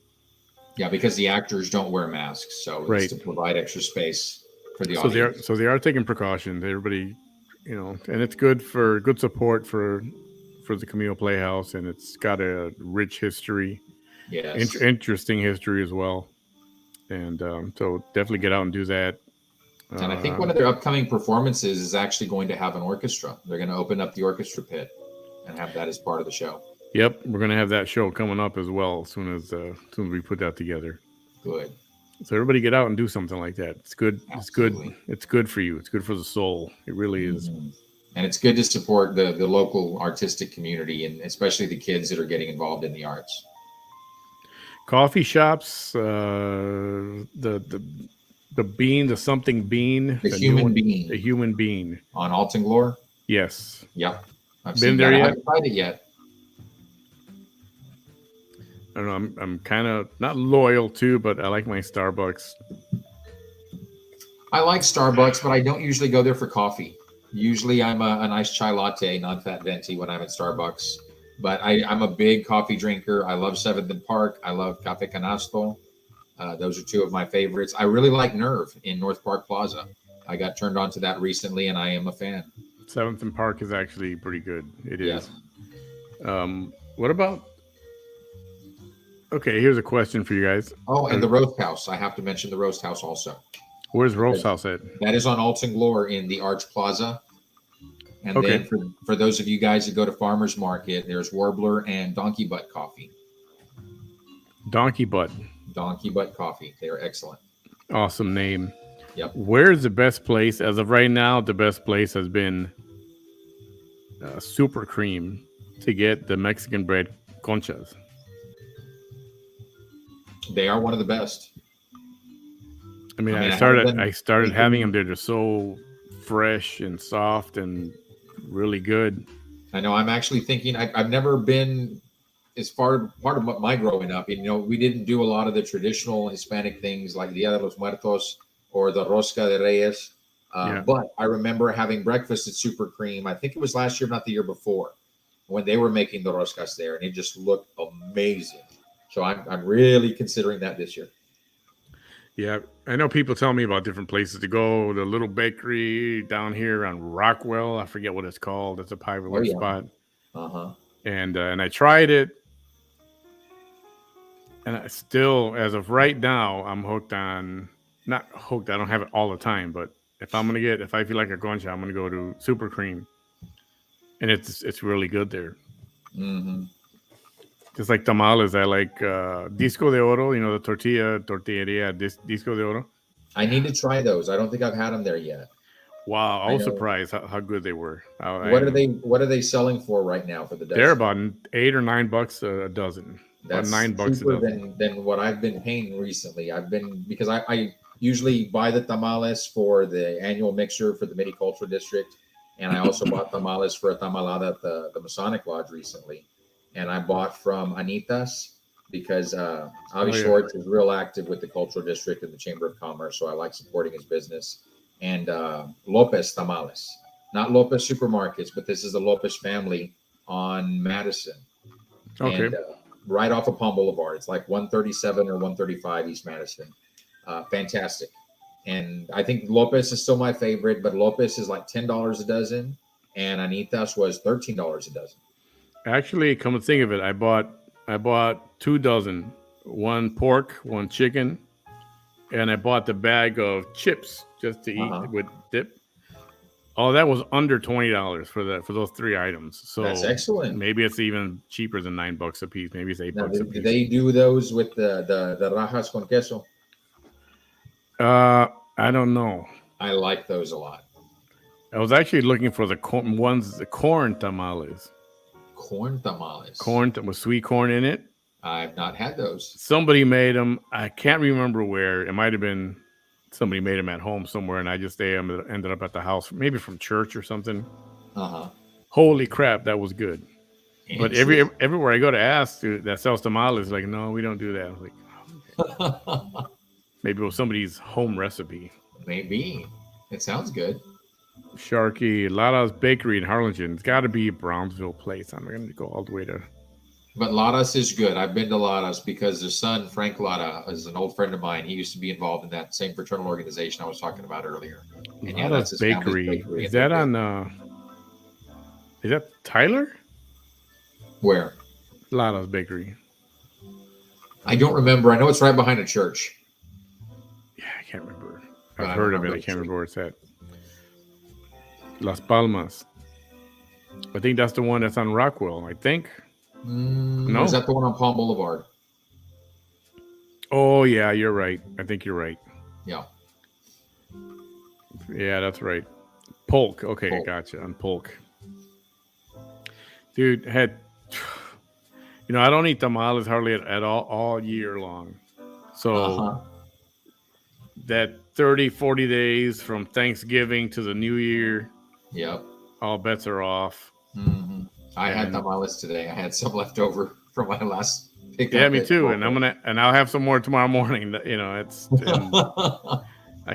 Yeah, because the actors don't wear masks, so it's to provide extra space for the audience. So they are taking precautions. Everybody, and it's good support for the Camille Playhouse, and it's got a rich history. Yes, interesting history as well. And so definitely get out and do that. And I think one of their upcoming performances is actually going to have an orchestra. They're going to open up the orchestra pit and have that as part of the show. Yep, we're going to have that show coming up as well as soon as we put that together. Good. So everybody get out and do something like that. It's good. Absolutely. It's good for you. It's good for the soul. It really is. And it's good to support the local artistic community, and especially the kids that are getting involved in the arts. Coffee shops, the bean, the something bean, the human bean, the human bean on Alton Glore. Yes. Yep. I've been there yet? I haven't tried it yet. I don't know. I'm kind of not loyal to, but I like my Starbucks. I like Starbucks, but I don't usually go there for coffee. Usually, I'm a nice chai latte, non-fat venti when I'm at Starbucks. But I'm a big coffee drinker. I love 7th and Park. I love Cafe Canasto. Those are 2 of my favorites. I really like Nerve in North Park Plaza. I got turned on to that recently, and I am a fan. 7th and Park is actually pretty good. It is. Yeah. What about... Okay, here's a question for you guys. Oh, and the Roast House. I have to mention the Roast House also. Where's Roast House at? That is on Alton Glore in the Arch Plaza. And Okay. then for those of you guys that go to farmers market, there's Warbler and Donkey Butt Coffee. Donkey Butt. Donkey Butt Coffee. They are excellent. Awesome name. Yep. Where's the best place? As of right now, the best place has been Super Cream to get the Mexican bread conchas. They are one of the best. I mean, I started having them. They're just so fresh and soft and really good. I know. I'm actually thinking. I've never been as part of my growing up. You know, we didn't do a lot of the traditional Hispanic things like Dia de los Muertos or the Rosca de Reyes. But I remember having breakfast at Super Cream. I think it was last year, not the year before, when they were making the roscas there, and it just looked amazing. So I'm really considering that this year. Yeah, I know people tell me about different places to go. The little bakery down here on Rockwell, I forget what it's called. It's a popular spot. And I tried it, and I still, as of right now, I'm hooked on. Not hooked. I don't have it all the time, but if I feel like a concha, I'm gonna go to Super Cream, and it's really good there. Mm-hmm. Just like tamales, I like Disco de Oro. You know, the tortilleria Disco de Oro. I need to try those. I don't think I've had them there yet. Wow, I was surprised how good they were. What are they selling for right now for the dozen? They're about $8 or $9 a dozen. That's about $9 cheaper a dozen than what I've been paying recently. Because I usually buy the tamales for the annual mixer for the Midi Cultural District, and I also bought tamales for a tamalada at the Masonic Lodge recently, and I bought from Anita's because Avi Schwartz is real active with the Cultural District and the Chamber of Commerce, so I like supporting his business. And Lopez Tamales, not Lopez Supermarkets, but this is the Lopez family on Madison. Okay. And right off of Palm Boulevard. It's like 137 or 135 East Madison. Fantastic. And I think Lopez is still my favorite, but Lopez is like $10 a dozen, and Anita's was $13 a dozen. Actually, come to think of it, I bought 2 dozen, one pork, one chicken, and I bought the bag of chips just to eat with dip. Oh, that was under $20 for those 3 items. So that's excellent. Maybe it's even cheaper than $9 a piece. Maybe it's $8 a piece. Do they do those with the rajas con queso? I don't know. I like those a lot. I was actually looking for the corn tamales. Corn tamales. Corn with sweet corn in it. I've not had those. Somebody made them. I can't remember where. It might have been somebody made them at home somewhere, and I just ended up at the house, maybe from church or something. Holy crap, that was good. But everywhere I go to ask that sells tamales, like, no, we don't do that. I was like, oh, okay. Maybe it was somebody's home recipe. Maybe. It sounds good. Sharky, Lada's Bakery in Harlingen. It's got to be a Brownsville place. I'm going to go all the way to. But Lada's is good. I've been to Lada's because their son, Frank Lada, is an old friend of mine. He used to be involved in that same fraternal organization I was talking about earlier. And Lada's Bakery. Is that on? Is that Tyler? Where? Lada's Bakery. I don't remember. I know it's right behind a church. Yeah, I can't remember. I've heard of it. I can't remember where it's at. Las Palmas. I think that's the one that's on Rockwell, I think. No. Is that the one on Palm Boulevard? Oh, yeah, you're right. I think you're right. Yeah. Yeah, that's right. Polk. Okay, Polk. Gotcha. On Polk. Dude, I don't eat tamales hardly at all year long. So that 30, 40 days from Thanksgiving to the New Year. Yep. All bets are off. Mm-hmm. I had tamales today. I had some left over from my last pickup. Yeah, me too. And I'll have some more tomorrow morning. I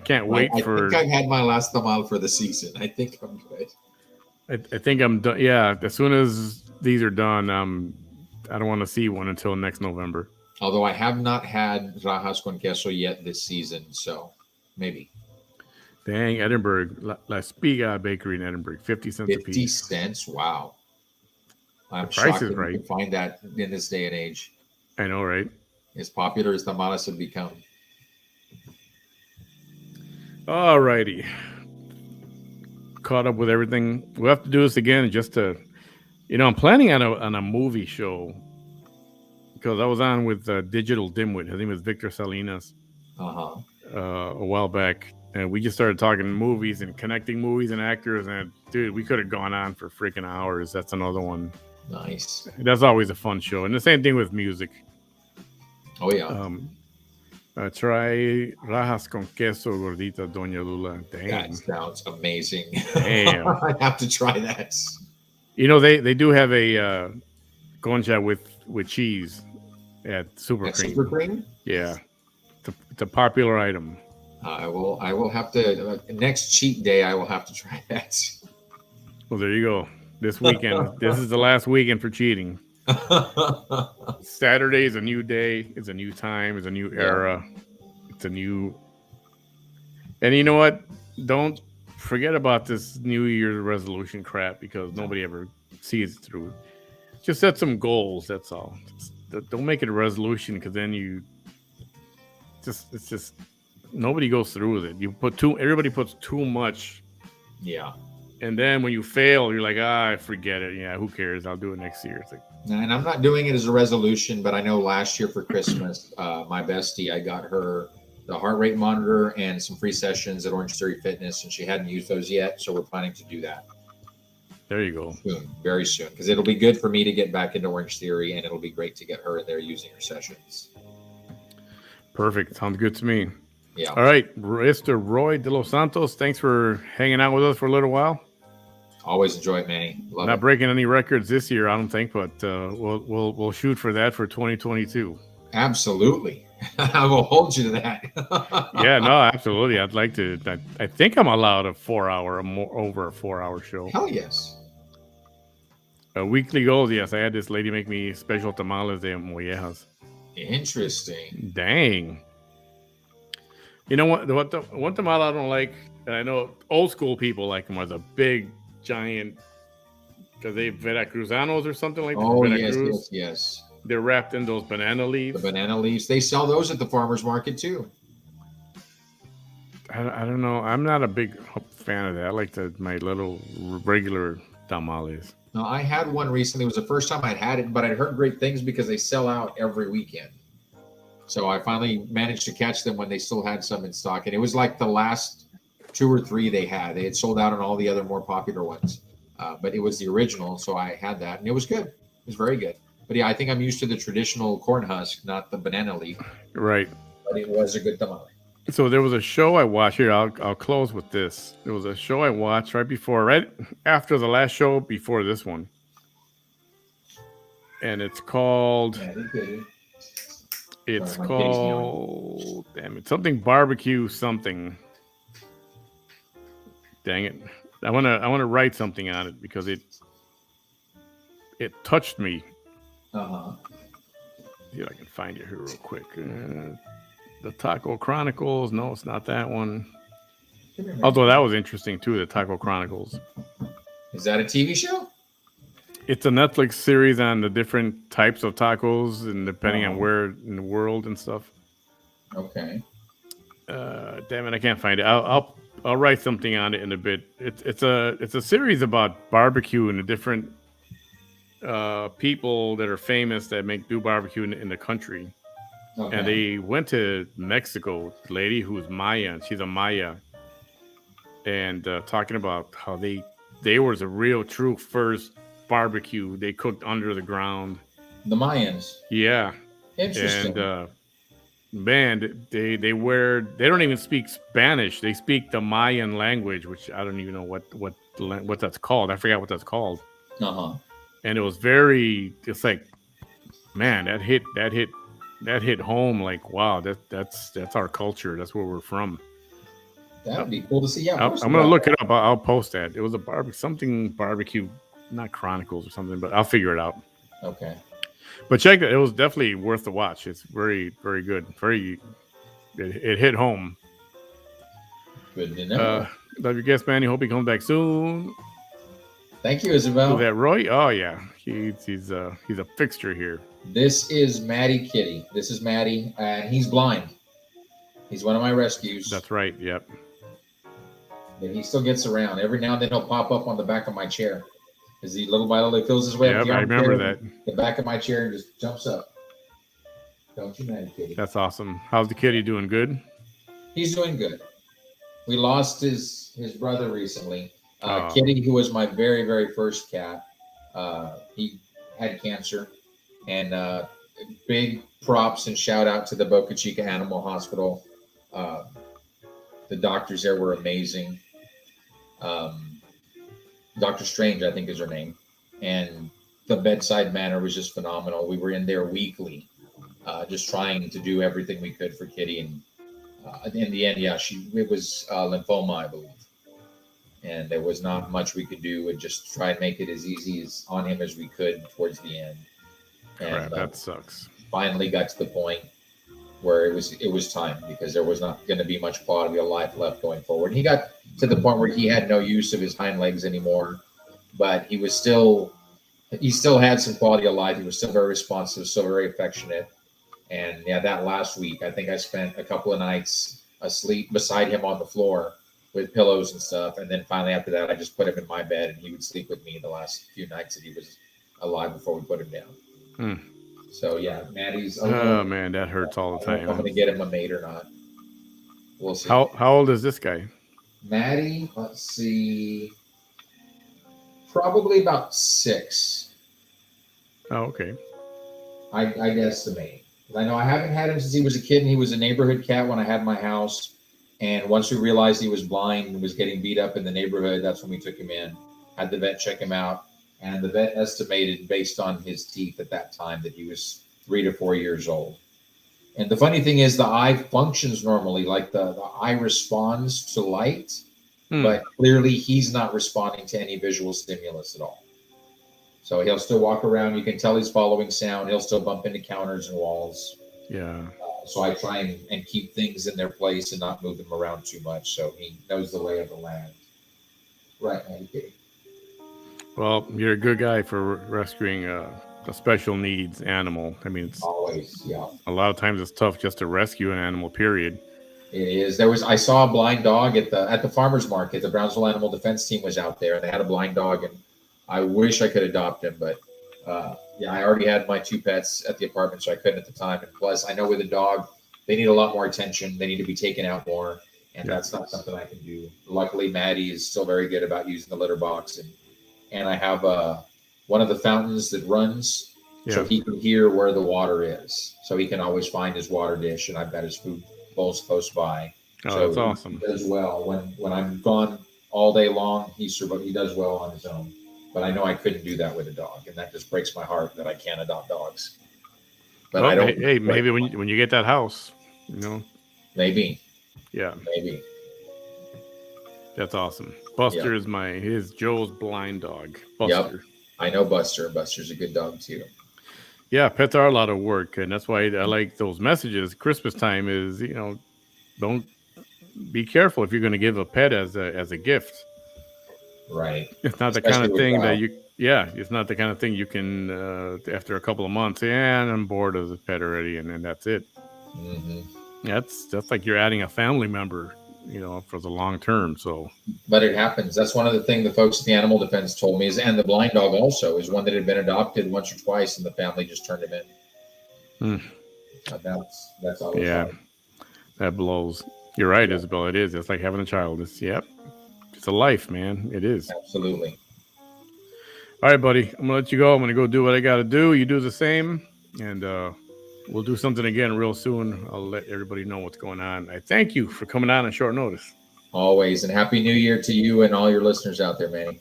can't wait I think I've had my last tamal for the season. I think I'm good. I think I'm done. Yeah, as soon as these are done, I don't want to see one until next November. Although I have not had rajas con queso yet this season, so maybe. Dang, Edinburgh, La Spiga Bakery in Edinburgh, 50 cents a piece. 50 cents? Wow. I'm shocked that you can find that in this day and age. I know, right? As popular as tamales have become. All righty. caught up with everything. We'll have to do this again just to, I'm planning on a movie show because I was on with Digital Dimwit. His name is Victor Salinas a while back. And we just started talking movies and connecting movies and actors. And dude, we could have gone on for freaking hours. That's another one. Nice. That's always a fun show. And the same thing with music. Oh, yeah. Try rajas con queso gordita Doña Lula. Damn. That sounds amazing. Damn. I have to try that. They do have a concha with cheese at Super Cream. Super Cream? Yeah. It's a popular item. I will have to next cheat day. I will have to try that. Well, there you go. This weekend. This is the last weekend for cheating. Saturday is a new day. It's a new time. It's a new era. It's a new. And you know what? Don't forget about this New Year's resolution crap because nobody ever sees it through. Just set some goals. That's all. Don't make it a resolution because then it's just nobody goes through with it. Everybody puts too much. Yeah. And then when you fail, you're like, forget it. Yeah, who cares? I'll do it next year. It's like, and I'm not doing it as a resolution, but I know last year for Christmas, my bestie, I got her the heart rate monitor and some free sessions at Orange Theory Fitness, and she hadn't used those yet, so we're planning to do that. There you go. Soon, very soon, because it'll be good for me to get back into Orange Theory, and it'll be great to get her in there using her sessions. Perfect. Sounds good to me. Yeah. All right, Mr. Roy De Los Santos, thanks for hanging out with us for a little while. Always enjoy it, Manny. Love Not it. breaking any records this year, I don't think, but we'll shoot for that for 2022. Absolutely. I will hold you to that. Yeah, no, absolutely. I'd like to. I think I'm allowed over a 4-hour show. Hell yes. Weekly goals, yes. I had this lady make me special tamales de mollejas. Interesting. Dang. You know what? The one tamale I don't like, and I know old school people like them, are the big, giant, because they Veracruzanos or something like that. Oh, yes. They're wrapped in those banana leaves. The banana leaves. They sell those at the farmer's market, too. I don't know. I'm not a big fan of that. I like my little regular tamales. No, I had one recently. It was the first time I'd had it, but I'd heard great things because they sell out every weekend. So I finally managed to catch them when they still had some in stock. And it was like the last 2 or 3 they had. They had sold out on all the other more popular ones. But it was the original, so I had that. And it was good. It was very good. But yeah, I think I'm used to the traditional corn husk, not the banana leaf. Right. But it was a good tamale. So there was a show I watched here. I'll close with this. There was a show I watched right after the last show before this one. And it's called... It's called... Damn it. Something barbecue something. Dang it. I want to write something on it because it touched me. See if I can find it here real quick. The Taiko Chronicles. No, it's not that one. Although that was interesting too, the Taiko Chronicles. Is that a TV show? It's a Netflix series on the different types of tacos and depending on where in the world and stuff. Okay. Damn it, I can't find it. I'll write something on it in a bit. It's a series about barbecue and the different people that are famous that do barbecue in the country. Okay. And they went to Mexico, the lady who's Maya. She's a Maya. And talking about how they were the real true first barbecue. They cooked under the ground. The Mayans. Yeah. Interesting. And man, they don't even speak Spanish. They speak the Mayan language, which I don't even know what that's called. I forgot what that's called. And it was it's like, man, that hit home. Like, wow, that's our culture. That's where we're from. That would be cool to see. Yeah, I'm gonna look it up. I'll post that. It was a barbecue, not Chronicles or something, but I'll figure it out. Okay. But check it. It was definitely worth the watch. It's very, very good. It hit home. Good to know. Love your guest, Manny. Hope he comes back soon. Thank you, Isabel. Is that Roy? Oh yeah, he's a fixture here. This is Maddie Kitty. This is Maddie, and he's blind. He's one of my rescues. That's right. Yep. Yeah, he still gets around. Every now and then he'll pop up on the back of my chair. As he little by little he feels his way up Yep, the I remember armchair, that. the back of my chair, and just jumps up. Don't you mind, kitty? That's awesome. How's the kitty doing? Good? He's doing good. We lost his brother recently. Oh. Kitty, who was my very, very first cat, he had cancer. And big props and shout out to the Boca Chica Animal Hospital. The doctors there were amazing. Dr. Strange, I think is her name. And the bedside manner was just phenomenal. We were in there weekly, just trying to do everything we could for Kitty. And in the end, yeah, it was lymphoma, I believe. And there was not much we could do, and just try and make it as easy as on him as we could towards the end. And crap, that sucks. Finally got to the point where it was time, because there was not going to be much quality of life left going forward. He got to the point where he had no use of his hind legs anymore, but he still had some quality of life. He was still very responsive, still very affectionate. And yeah, that last week, I think I spent a couple of nights asleep beside him on the floor with pillows and stuff. And then finally after that, I just put him in my bed, and he would sleep with me the last few nights that he was alive before we put him down. So yeah, Maddie's. Oh man, that hurts all the time. I'm going to get him a mate or not. We'll see. How old is this guy? Maddie, let's see, probably about 6. Oh, okay. I'd estimate. I know I haven't had him since he was a kid, and he was a neighborhood cat when I had my house. And once we realized he was blind and was getting beat up in the neighborhood, that's when we took him in, had the vet check him out. And the vet estimated, based on his teeth at that time, that he was 3 to 4 years old. And the funny thing is, the eye functions normally, like the eye responds to light, but clearly he's not responding to any visual stimulus at all. So he'll still walk around. You can tell he's following sound. He'll still bump into counters and walls. Yeah. So I try and keep things in their place and not move them around too much, so he knows the lay of the land. Right, Manny. Well, you're a good guy for rescuing a special needs animal. I mean, it's always, yeah. A lot of times it's tough just to rescue an animal, period. It is. I saw a blind dog at the farmer's market. The Brownsville Animal Defense Team was out there, and they had a blind dog, and I wish I could adopt him, but yeah, I already had my 2 pets at the apartment, so I couldn't at the time. And plus, I know with a dog, they need a lot more attention. They need to be taken out more, and that's not something I can do. Luckily, Maddie is still very good about using the litter box, and I have one of the fountains that runs, so he can hear where the water is, so he can always find his water dish, and I've got his food bowls close by. Oh, so that's awesome. He does well when I'm gone all day long. He does well on his own. But I know I couldn't do that with a dog, and that just breaks my heart that I can't adopt dogs. But I don't. Hey, maybe when you get that house, Maybe. Yeah. Maybe. That's awesome. Buster is Joe's blind dog. Buster. Yep. I know Buster. Buster's a good dog too. Yeah, pets are a lot of work, and that's why I like those messages. Christmas time is, don't be careful if you're going to give a pet as a gift. Right. It's not the kind of thing that it's not the kind of thing you can, after a couple of months, and I'm bored of the pet already, and then that's it. Mm-hmm. That's like you're adding a family member, for the long term. So, but it happens. That's one of the things the folks at the Animal Defense told me and the blind dog also is one that had been adopted once or twice, and the family just turned him in. That's always hard. That blows. You're right, Isabel. It is. It's like having a child. It's a life, man. It is. Absolutely. All right, buddy. I'm gonna let you go. I'm gonna go do what I gotta do. You do the same, and we'll do something again real soon. I'll let everybody know what's going on. I thank you for coming on short notice. Always, and Happy New Year to you and all your listeners out there, Manny.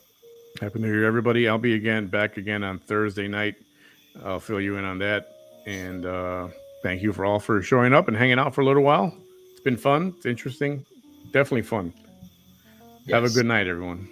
Happy New Year, everybody. I'll be back again on Thursday night. I'll fill you in on that. And thank you for showing up and hanging out for a little while. It's been fun. It's interesting. Definitely fun. Yes. Have a good night, everyone.